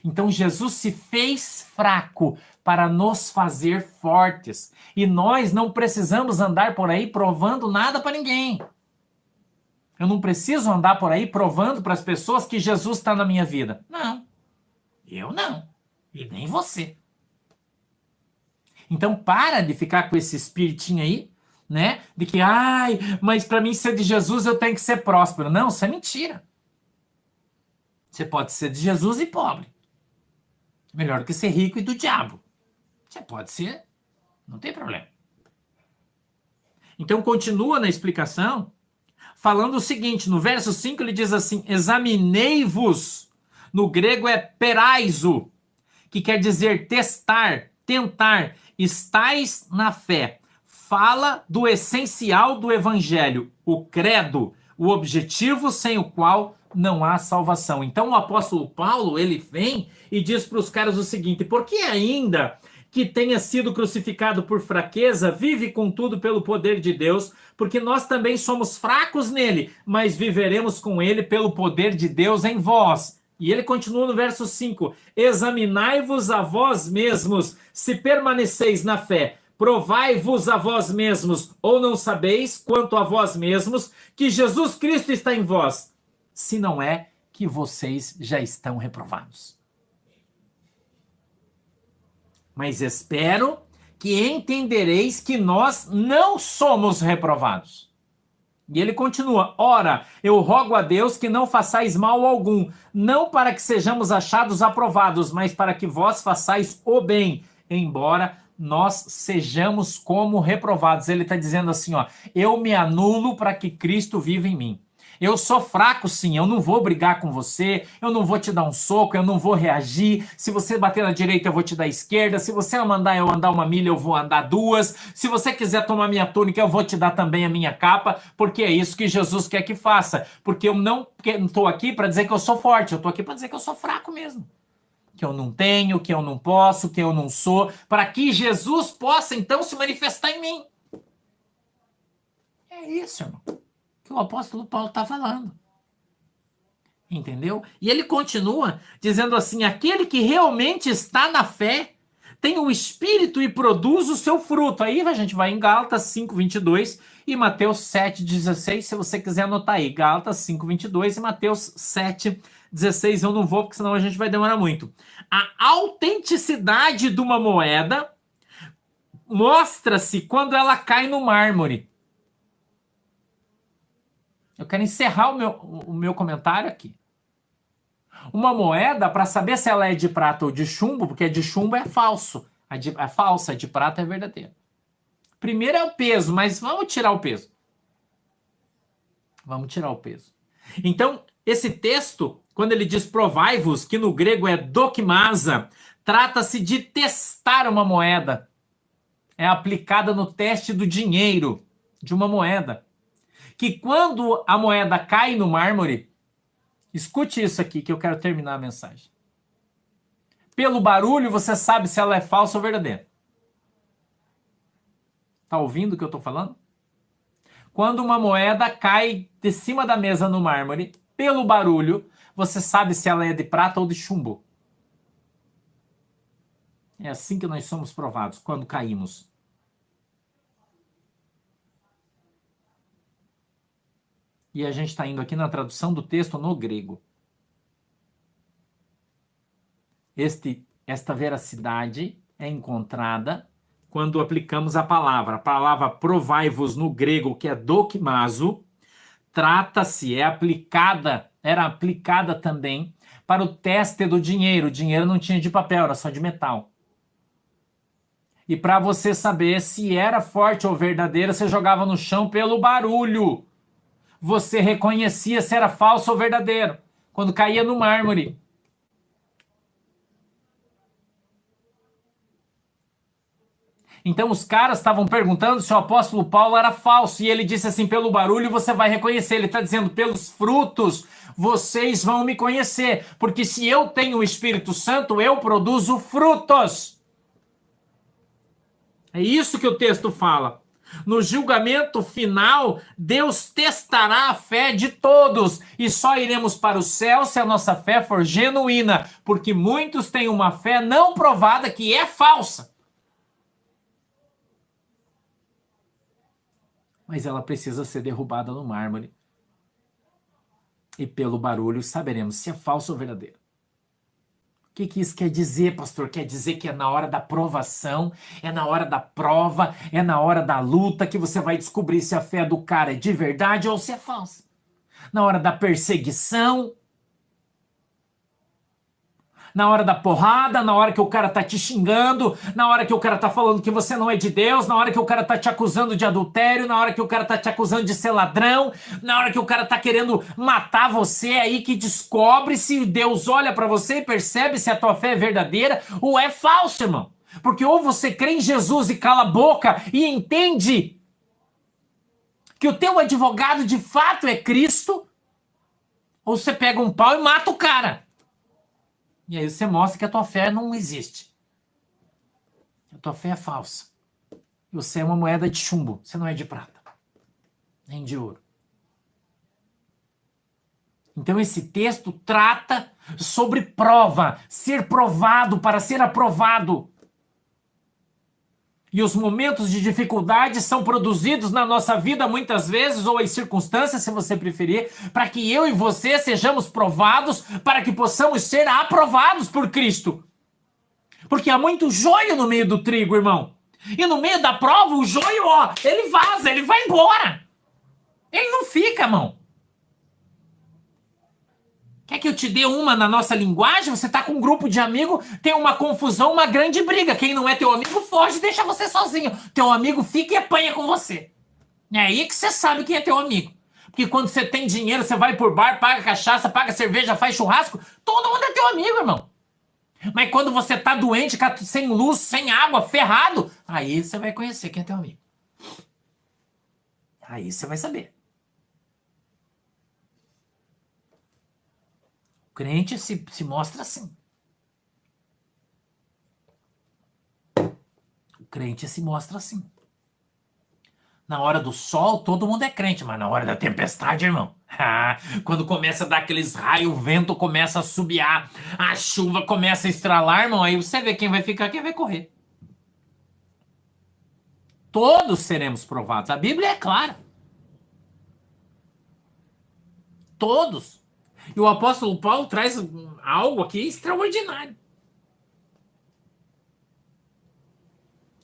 Então Jesus se fez fraco para nos fazer fortes. E nós não precisamos andar por aí provando nada para ninguém. Eu não preciso andar por aí provando para as pessoas que Jesus está na minha vida. Não. Eu não. E nem você. Então para de ficar com esse espiritinho aí, né? De que, mas para mim ser de Jesus eu tenho que ser próspero. Não, isso é mentira. Você pode ser de Jesus e pobre. Melhor do que ser rico e do diabo. Você pode ser, não tem problema. Então continua na explicação, falando o seguinte, no verso 5 ele diz assim, examinei-vos, no grego é peraizo, que quer dizer testar, tentar, estais na fé. Fala do essencial do evangelho, o credo, o objetivo sem o qual não há salvação. Então o apóstolo Paulo, ele vem e diz para os caras o seguinte, por que ainda que tenha sido crucificado por fraqueza, vive contudo pelo poder de Deus, porque nós também somos fracos nele, mas viveremos com ele pelo poder de Deus em vós. E ele continua no verso 5: examinai-vos a vós mesmos, se permaneceis na fé. Provai-vos a vós mesmos, ou não sabeis, quanto a vós mesmos, que Jesus Cristo está em vós, se não é que vocês já estão reprovados. Mas espero que entendereis que nós não somos reprovados. E ele continua: ora, eu rogo a Deus que não façais mal algum, não para que sejamos achados aprovados, mas para que vós façais o bem, embora nós sejamos como reprovados. Ele está dizendo assim, ó, eu me anulo para que Cristo viva em mim. Eu sou fraco, sim, eu não vou brigar com você, eu não vou te dar um soco, eu não vou reagir. Se você bater na direita, eu vou te dar a esquerda. Se você mandar eu andar 1 milha, eu vou andar 2. Se você quiser tomar minha túnica, eu vou te dar também a minha capa, porque é isso que Jesus quer que faça. Porque eu não estou aqui para dizer que eu sou forte, eu estou aqui para dizer que eu sou fraco mesmo. Que eu não tenho, que eu não posso, que eu não sou, para que Jesus possa então se manifestar em mim. É isso, irmão, que o apóstolo Paulo está falando. Entendeu? E ele continua dizendo assim: aquele que realmente está na fé tem o Espírito e produz o seu fruto. Aí a gente vai em Gálatas 5:22 e Mateus 7:16, se você quiser anotar aí. Gálatas 5:22 e Mateus 7:16. Eu não vou, porque senão a gente vai demorar muito. A autenticidade de uma moeda mostra-se quando ela cai no mármore. Eu quero encerrar o meu comentário aqui. Uma moeda, para saber se ela é de prata ou de chumbo, porque a de chumbo é falso. É falsa, a de prata é verdadeira. Primeiro é o peso, mas vamos tirar o peso. Vamos tirar o peso. Então, esse texto, quando ele diz provai-vos, que no grego é dokimasa, trata-se de testar uma moeda. É aplicada no teste do dinheiro, de uma moeda. Que quando a moeda cai no mármore, escute isso aqui que eu quero terminar a mensagem. Pelo barulho você sabe se ela é falsa ou verdadeira. Tá ouvindo o que eu tô falando? Quando uma moeda cai de cima da mesa no mármore, pelo barulho, você sabe se ela é de prata ou de chumbo. É assim que nós somos provados, quando caímos. E a gente está indo aqui na tradução do texto no grego. Esta veracidade é encontrada quando aplicamos a palavra. A palavra provai-vos no grego, que é dokimazo, trata-se, era aplicada também para o teste do dinheiro. O dinheiro não tinha de papel, era só de metal. E para você saber se era forte ou verdadeira, você jogava no chão pelo barulho. Você reconhecia se era falso ou verdadeiro, quando caía no mármore. Então os caras estavam perguntando se o apóstolo Paulo era falso, e ele disse assim: pelo barulho você vai reconhecer. Ele está dizendo: pelos frutos vocês vão me conhecer, porque se eu tenho o Espírito Santo, eu produzo frutos. É isso que o texto fala. No julgamento final, Deus testará a fé de todos e só iremos para o céu se a nossa fé for genuína, porque muitos têm uma fé não provada que é falsa. Mas ela precisa ser derrubada no mármore. E pelo barulho saberemos se é falso ou verdadeiro. O que isso quer dizer, pastor? Quer dizer que é na hora da provação, é na hora da prova, é na hora da luta que você vai descobrir se a fé do cara é de verdade ou se é falsa. Na hora da perseguição, na hora da porrada, na hora que o cara tá te xingando, na hora que o cara tá falando que você não é de Deus, na hora que o cara tá te acusando de adultério, na hora que o cara tá te acusando de ser ladrão, na hora que o cara tá querendo matar você, aí que descobre se Deus olha pra você e percebe se a tua fé é verdadeira ou é falsa, irmão. Porque ou você crê em Jesus e cala a boca e entende que o teu advogado de fato é Cristo, ou você pega um pau e mata o cara. E aí você mostra que a tua fé não existe. A tua fé é falsa. Você é uma moeda de chumbo, você não é de prata, nem de ouro. Então esse texto trata sobre prova, ser provado para ser aprovado. E os momentos de dificuldade são produzidos na nossa vida muitas vezes, ou as circunstâncias, se você preferir, para que eu e você sejamos provados, para que possamos ser aprovados por Cristo. Porque há muito joio no meio do trigo, irmão. E no meio da prova, o joio, ó, ele vaza, ele vai embora. Ele não fica, irmão. Quer que eu te dê uma na nossa linguagem? Você tá com um grupo de amigos, tem uma confusão, uma grande briga. Quem não é teu amigo foge e deixa você sozinho. Teu amigo fica e apanha com você. É aí que você sabe quem é teu amigo. Porque quando você tem dinheiro, você vai por bar, paga cachaça, paga cerveja, faz churrasco, todo mundo é teu amigo, irmão. Mas quando você tá doente, sem luz, sem água, ferrado, aí você vai conhecer quem é teu amigo. Aí você vai saber. O crente se mostra assim. O crente se mostra assim. Na hora do sol, todo mundo é crente, mas na hora da tempestade, irmão, quando começa a dar aqueles raios, o vento começa a assobiar, a chuva começa a estralar, irmão, aí você vê quem vai ficar, quem vai correr. Todos seremos provados. A Bíblia é clara. Todos. E o apóstolo Paulo traz algo aqui extraordinário.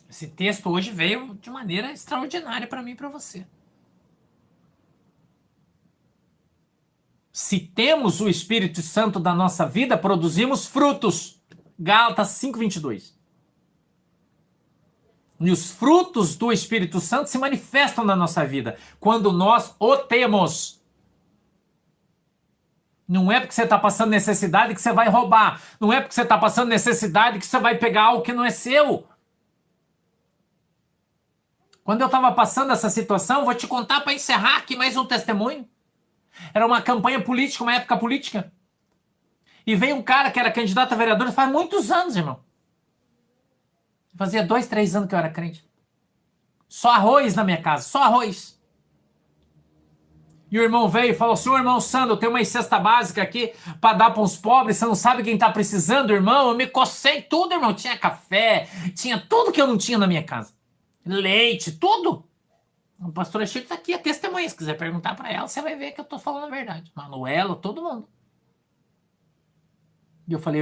Esse texto hoje veio de maneira extraordinária para mim e para você. Se temos o Espírito Santo da nossa vida, produzimos frutos. Gálatas 5:22. E os frutos do Espírito Santo se manifestam na nossa vida quando nós o temos. Não é porque você está passando necessidade que você vai roubar. Não é porque você está passando necessidade que você vai pegar algo que não é seu. Quando eu estava passando essa situação, vou te contar para encerrar aqui mais um testemunho. Era uma campanha política, uma época política. E veio um cara que era candidato a vereador faz muitos anos, irmão. Fazia 2, 3 anos que eu era crente. Só arroz na minha casa, só arroz. E o irmão veio e falou: senhor irmão Sandro, eu tenho uma cesta básica aqui para dar para uns pobres, você não sabe quem tá precisando, irmão? Eu me cocei tudo, irmão. Tinha café, tinha tudo que eu não tinha na minha casa. Leite, tudo. O pastor Chico tá aqui, a testemunha. Se quiser perguntar para ela, você vai ver que eu tô falando a verdade. Manuela, todo mundo. E eu falei,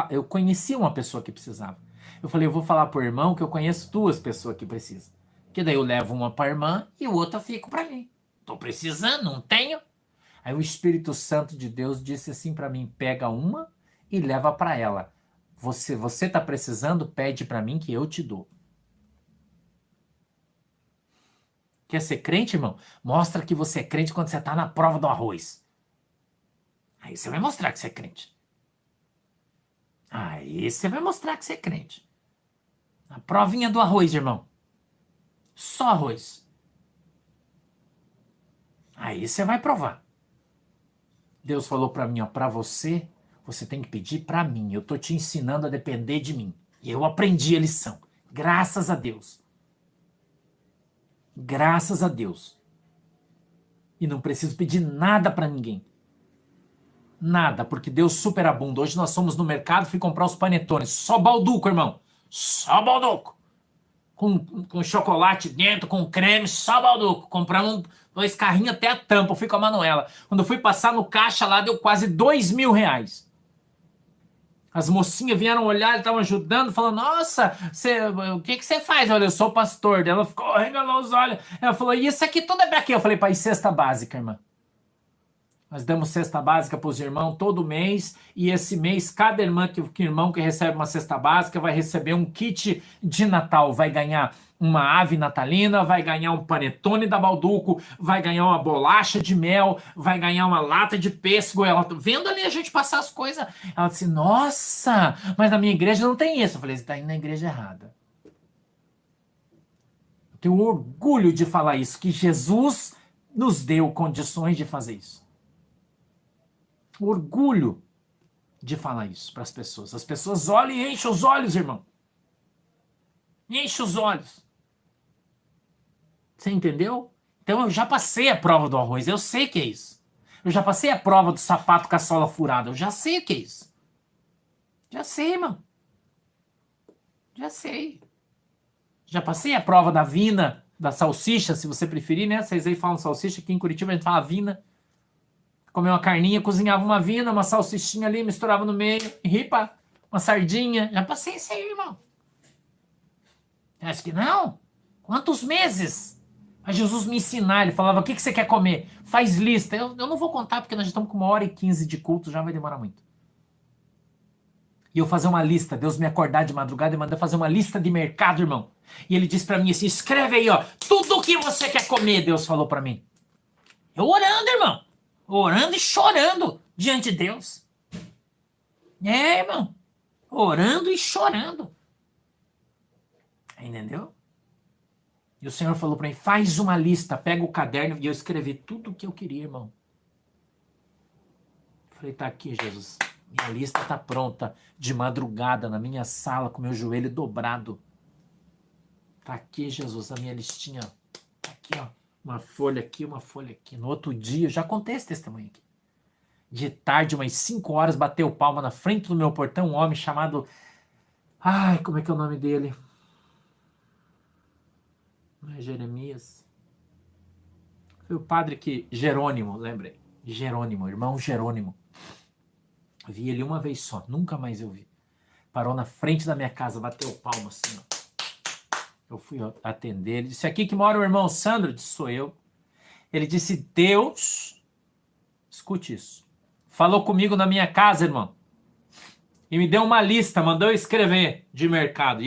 eu conheci uma pessoa que precisava. Eu falei, eu vou falar pro irmão que eu conheço 2 pessoas que precisam. Que daí eu levo uma pra irmã e o outro eu fico pra mim. Tô precisando, não tenho. Aí o Espírito Santo de Deus disse assim pra mim, pega uma e leva pra ela. Você tá precisando, pede pra mim que eu te dou. Quer ser crente, irmão? Mostra que você é crente quando você tá na prova do arroz. Aí você vai mostrar que você é crente. Aí você vai mostrar que você é crente. A provinha do arroz, irmão. Só arroz. Aí você vai provar. Deus falou pra mim, ó, pra você tem que pedir pra mim. Eu tô te ensinando a depender de mim. E eu aprendi a lição. Graças a Deus. Graças a Deus. E não preciso pedir nada pra ninguém. Nada, porque Deus superabunda. Hoje nós somos no mercado, fui comprar os panetones. Só balduco, irmão. Só balduco. Com chocolate dentro, com creme, só balduco. Compramos 2 carrinhos até a tampa. Eu fui com a Manuela. Quando eu fui passar no caixa lá, deu quase R$ 2.000. As mocinhas vieram olhar, estavam ajudando, falando, nossa, o que você faz? Olha, eu sou pastor. Ela ficou, regalou os olhos. Ela falou, e isso aqui tudo é pra quê? Eu falei, para ir cesta básica, irmã. Nós damos cesta básica para os irmãos todo mês, e esse mês, cada irmão que recebe uma cesta básica vai receber um kit de Natal, vai ganhar uma ave natalina, vai ganhar um panetone da Balduco, vai ganhar uma bolacha de mel, vai ganhar uma lata de pêssego. Ela, vendo ali a gente passar as coisas, ela disse, nossa, mas na minha igreja não tem isso. Eu falei, você está indo na igreja errada. Eu tenho orgulho de falar isso, que Jesus nos deu condições de fazer isso. Orgulho de falar isso para as pessoas. As pessoas olham e enchem os olhos, irmão. Enche os olhos. Você entendeu? Então eu já passei a prova do arroz, eu sei que é isso. Eu já passei a prova do sapato com a sola furada, eu já sei o que é isso. Já sei, irmão. Já sei. Já passei a prova da vina, da salsicha, se você preferir, né? Vocês aí falam salsicha, aqui em Curitiba a gente fala vina. Comer uma carninha, cozinhava uma vina, uma salsichinha ali, misturava no meio, ripa, uma sardinha. Já passei isso aí, irmão. Acho que não? Quantos meses? A Jesus me ensinar, ele falava, o que você quer comer? Faz lista. Eu não vou contar, porque nós já estamos com 1h15 de culto, já vai demorar muito. E eu fazer uma lista, Deus me acordar de madrugada e mandar fazer uma lista de mercado, irmão. E ele disse pra mim assim, escreve aí, ó, tudo o que você quer comer, Deus falou pra mim. Eu orando, irmão. Orando e chorando diante de Deus. É, irmão. Orando e chorando. Entendeu? E o Senhor falou pra mim, faz uma lista, pega o caderno, e eu escrevi tudo o que eu queria, irmão. Falei, tá aqui, Jesus. Minha lista tá pronta, de madrugada, na minha sala, com meu joelho dobrado. Tá aqui, Jesus, a minha listinha. Tá aqui, ó. Uma folha aqui, uma folha aqui. No outro dia, eu já contei esse testemunho aqui. De tarde, umas 5 horas, bateu palma na frente do meu portão, um homem chamado... Ai, como é que é o nome dele? Não é Jeremias? Foi o padre que... Jerônimo, lembrei. Jerônimo, irmão Jerônimo. Vi ele uma vez só, nunca mais eu vi. Parou na frente da minha casa, bateu palma assim, ó. Eu fui atender, ele disse, aqui que mora o irmão Sandro, eu disse, sou eu. Ele disse, Deus, escute isso, falou comigo na minha casa, irmão, e me deu uma lista, mandou eu escrever de mercado,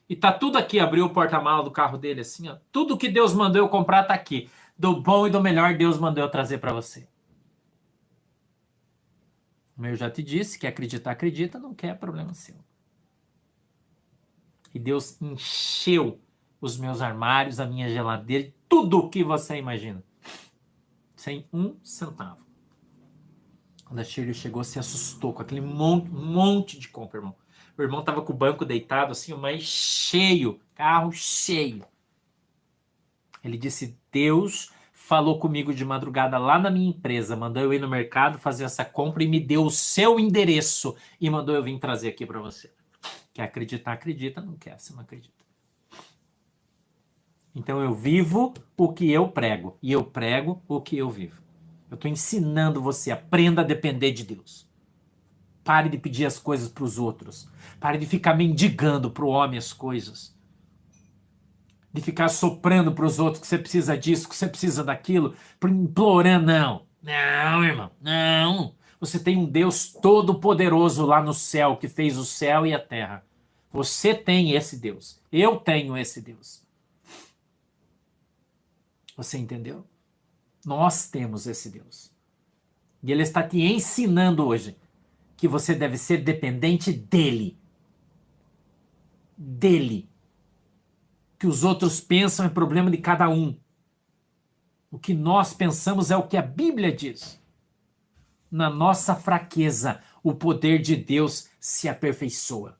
e tá tudo aqui, abriu o porta-mala do carro dele assim, ó, tudo que Deus mandou eu comprar tá aqui, do bom e do melhor Deus mandou eu trazer para você. Eu já te disse, quer acreditar, acredita, não quer, problema seu. E Deus encheu os meus armários, a minha geladeira, tudo o que você imagina. Sem um centavo. Quando a Shirley chegou, se assustou com aquele monte de compra, irmão. O irmão tava com o banco deitado, assim, mas cheio, carro cheio. Ele disse, Deus falou comigo de madrugada lá na minha empresa, mandou eu ir no mercado fazer essa compra e me deu o seu endereço e mandou eu vir trazer aqui para você. Quer acreditar, acredita, não quer, você não acredita. Então eu vivo o que eu prego e eu prego o que eu vivo. Eu estou ensinando você, aprenda a depender de Deus. Pare de pedir as coisas para os outros. Pare de ficar mendigando para o homem as coisas. De ficar soprando para os outros que você precisa disso, que você precisa daquilo, implorando, não. Não, irmão, não. Você tem um Deus todo-poderoso lá no céu, que fez o céu e a terra. Você tem esse Deus. Eu tenho esse Deus. Você entendeu? Nós temos esse Deus. E Ele está te ensinando hoje que você deve ser dependente dEle. Dele. Que os outros pensam é problema de cada um. O que nós pensamos é o que a Bíblia diz. Na nossa fraqueza, o poder de Deus se aperfeiçoa.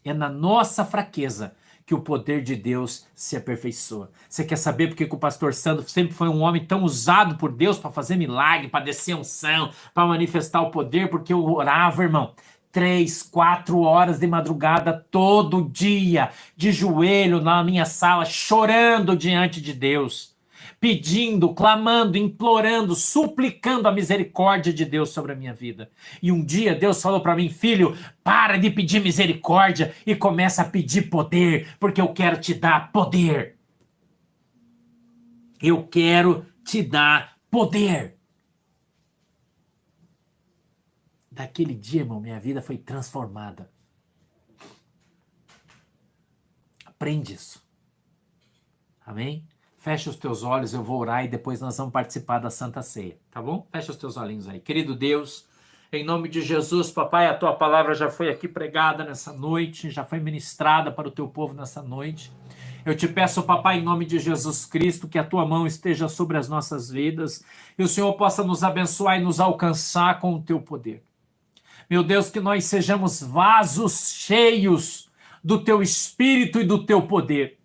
É na nossa fraqueza que o poder de Deus se aperfeiçoa. Você quer saber por que o pastor Sandro sempre foi um homem tão usado por Deus para fazer milagre, para descer unção, para manifestar o poder? Porque eu orava, irmão, 3, 4 horas de madrugada todo dia, de joelho na minha sala, chorando diante de Deus. Pedindo, clamando, implorando, suplicando a misericórdia de Deus sobre a minha vida. E um dia Deus falou para mim, filho, para de pedir misericórdia e começa a pedir poder, porque eu quero te dar poder. Eu quero te dar poder. Daquele dia, irmão, minha vida foi transformada. Aprende isso. Amém? Fecha os teus olhos, eu vou orar e depois nós vamos participar da Santa Ceia, tá bom? Fecha os teus olhinhos aí. Querido Deus, em nome de Jesus, papai, a tua palavra já foi aqui pregada nessa noite, já foi ministrada para o teu povo nessa noite. Eu te peço, papai, em nome de Jesus Cristo, que a tua mão esteja sobre as nossas vidas e o Senhor possa nos abençoar e nos alcançar com o teu poder. Meu Deus, que nós sejamos vasos cheios do teu espírito e do teu poder.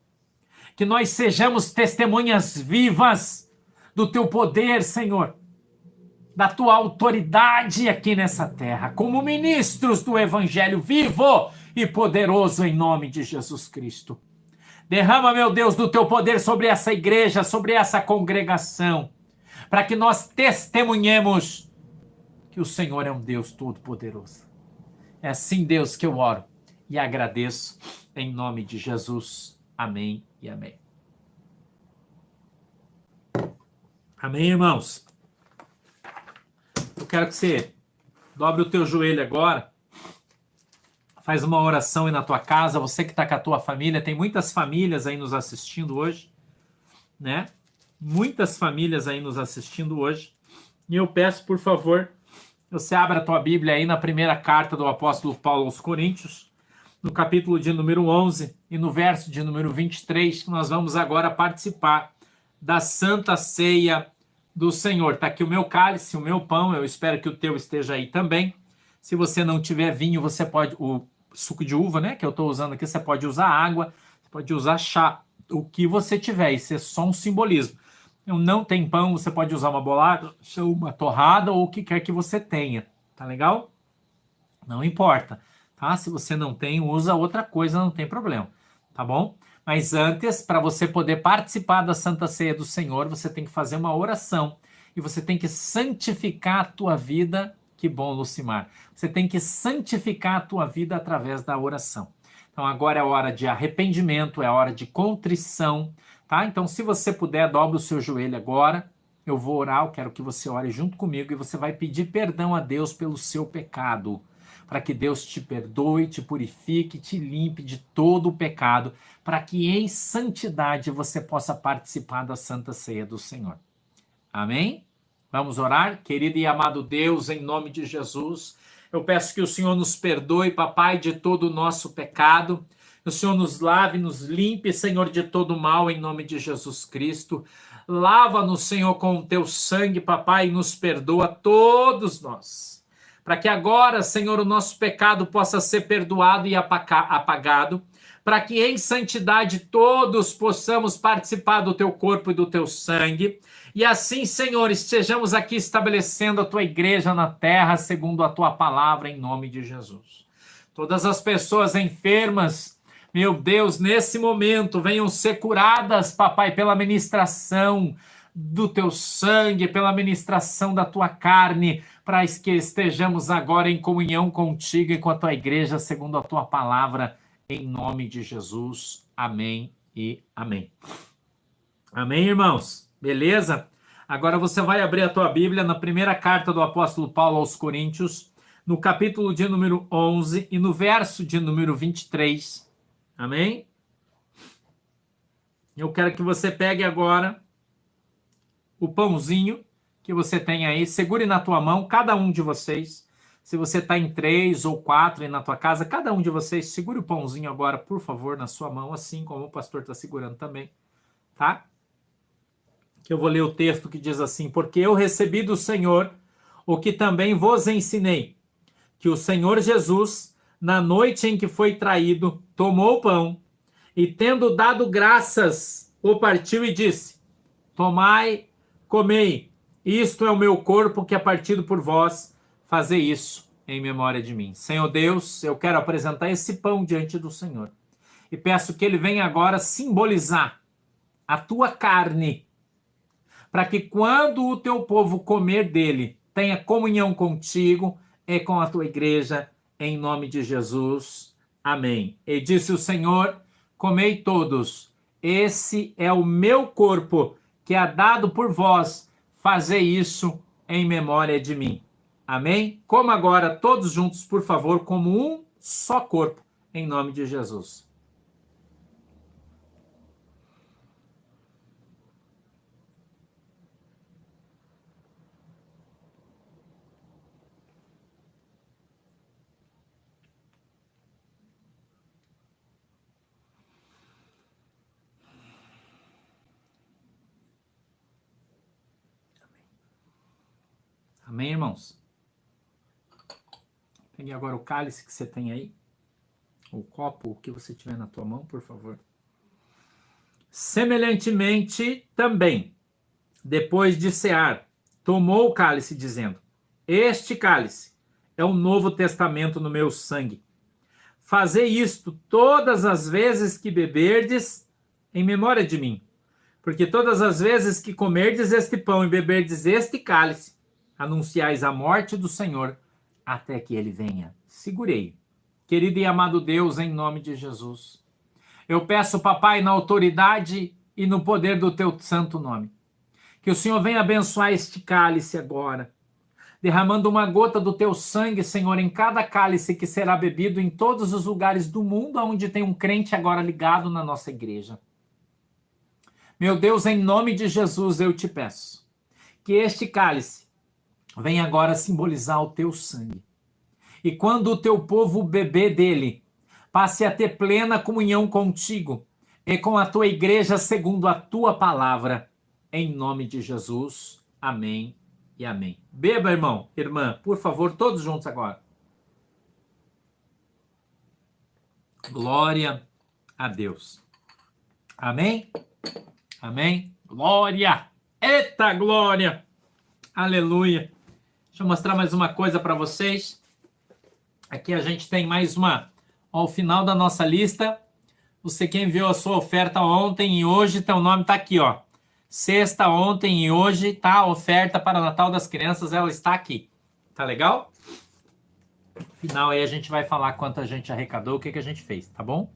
Que nós sejamos testemunhas vivas do teu poder, Senhor, da tua autoridade aqui nessa terra, como ministros do evangelho vivo e poderoso em nome de Jesus Cristo. Derrama, meu Deus, do teu poder sobre essa igreja, sobre essa congregação, para que nós testemunhemos que o Senhor é um Deus todo-poderoso. É assim, Deus, que eu oro e agradeço em nome de Jesus. Amém e amém. Amém, irmãos? Eu quero que você dobre o teu joelho agora, faz uma oração aí na tua casa, você que está com a tua família, tem muitas famílias aí nos assistindo hoje, né? Muitas famílias aí nos assistindo hoje. E eu peço, por favor, você abra a tua Bíblia aí na primeira carta do apóstolo Paulo aos Coríntios, no capítulo de número 11 e no verso de número 23, que nós vamos agora participar da Santa Ceia do Senhor. Está aqui o meu cálice, o meu pão, eu espero que o teu esteja aí também. Se você não tiver vinho, você pode, o suco de uva, né, que eu estou usando aqui, você pode usar água, você pode usar chá, o que você tiver, isso é só um simbolismo. Não tem pão, você pode usar uma bolacha, uma torrada ou o que quer que você tenha, tá legal? Não importa, tá? Se você não tem, usa outra coisa, não tem problema, tá bom? Mas antes, para você poder participar da Santa Ceia do Senhor, você tem que fazer uma oração e você tem que santificar a tua vida. Que bom, Lucimar. Você tem que santificar a tua vida através da oração. Então agora é hora de arrependimento, é hora de contrição, tá? Então se você puder, dobra o seu joelho agora. Eu vou orar, eu quero que você ore junto comigo e você vai pedir perdão a Deus pelo seu pecado, para que Deus te perdoe, te purifique, te limpe de todo o pecado, para que em santidade você possa participar da Santa Ceia do Senhor. Amém? Vamos orar? Querido e amado Deus, em nome de Jesus, eu peço que o Senhor nos perdoe, papai, de todo o nosso pecado. Que o Senhor nos lave, nos limpe, Senhor, de todo o mal, em nome de Jesus Cristo. Lava-nos, Senhor, com o teu sangue, papai, e nos perdoa todos nós. Para que agora, Senhor, o nosso pecado possa ser perdoado e apagado. Para que em santidade todos possamos participar do teu corpo e do teu sangue. E assim, Senhor, estejamos aqui estabelecendo a tua igreja na terra, segundo a tua palavra, em nome de Jesus. Todas as pessoas enfermas, meu Deus, nesse momento, venham ser curadas, papai, pela ministração do teu sangue, pela ministração da tua carne, para que estejamos agora em comunhão contigo e com a tua igreja, segundo a tua palavra, em nome de Jesus. Amém e amém. Amém, irmãos? Beleza? Agora você vai abrir a tua Bíblia na primeira carta do apóstolo Paulo aos Coríntios, no capítulo de número 11 e no verso de número 23. Amém? Eu quero que você pegue agora o pãozinho que você tem aí, segure na tua mão, cada um de vocês. Se você está em 3 ou 4 aí na tua casa, cada um de vocês, segure o pãozinho agora, por favor, na sua mão, assim como o pastor está segurando também, tá? Que eu vou ler o texto que diz assim: porque eu recebi do Senhor o que também vos ensinei, que o Senhor Jesus, na noite em que foi traído, tomou o pão e, tendo dado graças, o partiu e disse: tomai, comei, isto é o meu corpo que é partido por vós, fazei isso em memória de mim. Senhor Deus, eu quero apresentar esse pão diante do Senhor e peço que ele venha agora simbolizar a tua carne, para que quando o teu povo comer dele, tenha comunhão contigo e com a tua igreja, em nome de Jesus. Amém. E disse o Senhor: comei todos, esse é o meu corpo, que é dado por vós, fazei isso em memória de mim. Amém? Como agora, todos juntos, por favor, como um só corpo, em nome de Jesus. Amém, irmãos? Pegue agora o cálice que você tem aí. o copo, o que você tiver na tua mão, por favor. Semelhantemente também, depois de cear, tomou o cálice, dizendo: Este cálice é o novo testamento no meu sangue. Fazei isto todas as vezes que beberdes, em memória de mim. Porque todas as vezes que comerdes este pão e beberdes este cálice, anunciais a morte do Senhor, até que ele venha. Segurei. Querido e amado Deus, em nome de Jesus, eu peço, papai, na autoridade e no poder do teu santo nome, que o Senhor venha abençoar este cálice agora, derramando uma gota do teu sangue, Senhor, em cada cálice que será bebido em todos os lugares do mundo onde tem um crente agora ligado na nossa igreja. Meu Deus, em nome de Jesus, eu te peço que este cálice venha agora simbolizar o teu sangue. E quando o teu povo beber dele, passe a ter plena comunhão contigo e com a tua igreja segundo a tua palavra. Em nome de Jesus. Amém e amém. Beba, irmão, irmã, por favor, todos juntos agora. Glória a Deus. Amém? Amém? Glória! Eita glória! Aleluia! Deixa eu mostrar mais uma coisa para vocês. Aqui a gente tem mais uma. Ao final da nossa lista, você que enviou a sua oferta ontem e hoje, teu nome está aqui, ó. Sexta, ontem e hoje, tá? A oferta para o Natal das Crianças, ela está aqui. Tá legal? No final aí a gente vai falar quanto a gente arrecadou, o que a gente fez, tá bom?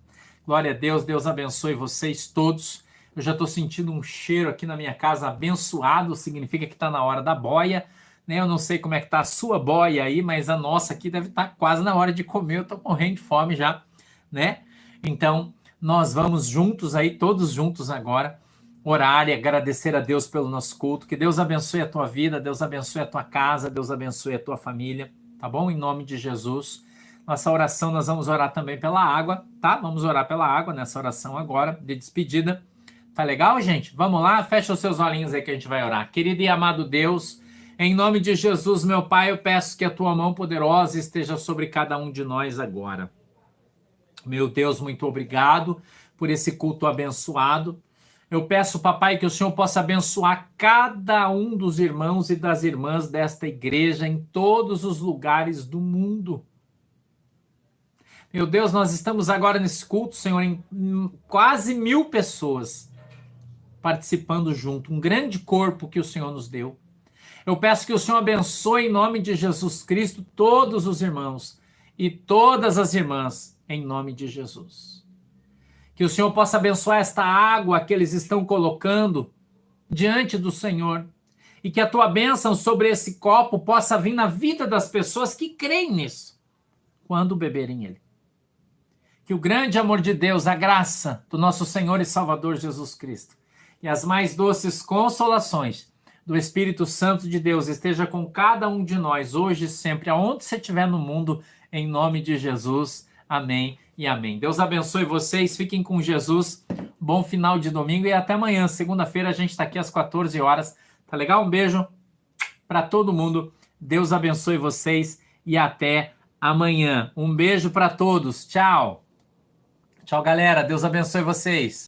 Glória a Deus, Deus abençoe vocês todos. Eu já estou sentindo um cheiro aqui na minha casa abençoado, significa que está na hora da boia, né? Eu não sei como é que está a sua boia aí, mas a nossa aqui deve estar quase na hora de comer, eu estou morrendo de fome já, né? Então, nós vamos juntos aí, todos juntos agora, orar e agradecer a Deus pelo nosso culto, que Deus abençoe a tua vida, Deus abençoe a tua casa, Deus abençoe a tua família, tá bom? Em nome de Jesus. Nossa oração, nós vamos orar também pela água, tá? Vamos orar pela água nessa oração agora, de despedida. Tá legal, gente? Vamos lá? Fecha os seus olhinhos aí que a gente vai orar. Querido e amado Deus, em nome de Jesus, meu Pai, eu peço que a tua mão poderosa esteja sobre cada um de nós agora. Meu Deus, muito obrigado por esse culto abençoado. Eu peço, papai, que o Senhor possa abençoar cada um dos irmãos e das irmãs desta igreja em todos os lugares do mundo. Meu Deus, nós estamos agora nesse culto, Senhor, em quase 1000 pessoas participando junto, um grande corpo que o Senhor nos deu. Eu peço que o Senhor abençoe em nome de Jesus Cristo todos os irmãos e todas as irmãs, em nome de Jesus. Que o Senhor possa abençoar esta água que eles estão colocando diante do Senhor e que a tua bênção sobre esse copo possa vir na vida das pessoas que creem nisso, quando beberem ele. Que o grande amor de Deus, a graça do nosso Senhor e Salvador Jesus Cristo e as mais doces consolações do Espírito Santo de Deus esteja com cada um de nós, hoje e sempre, aonde você estiver no mundo, em nome de Jesus. Amém e amém. Deus abençoe vocês, fiquem com Jesus, bom final de domingo e até amanhã, segunda-feira, a gente está aqui às 14 horas, tá legal? Um beijo para todo mundo, Deus abençoe vocês e até amanhã. Um beijo para todos, tchau! Tchau, galera, Deus abençoe vocês.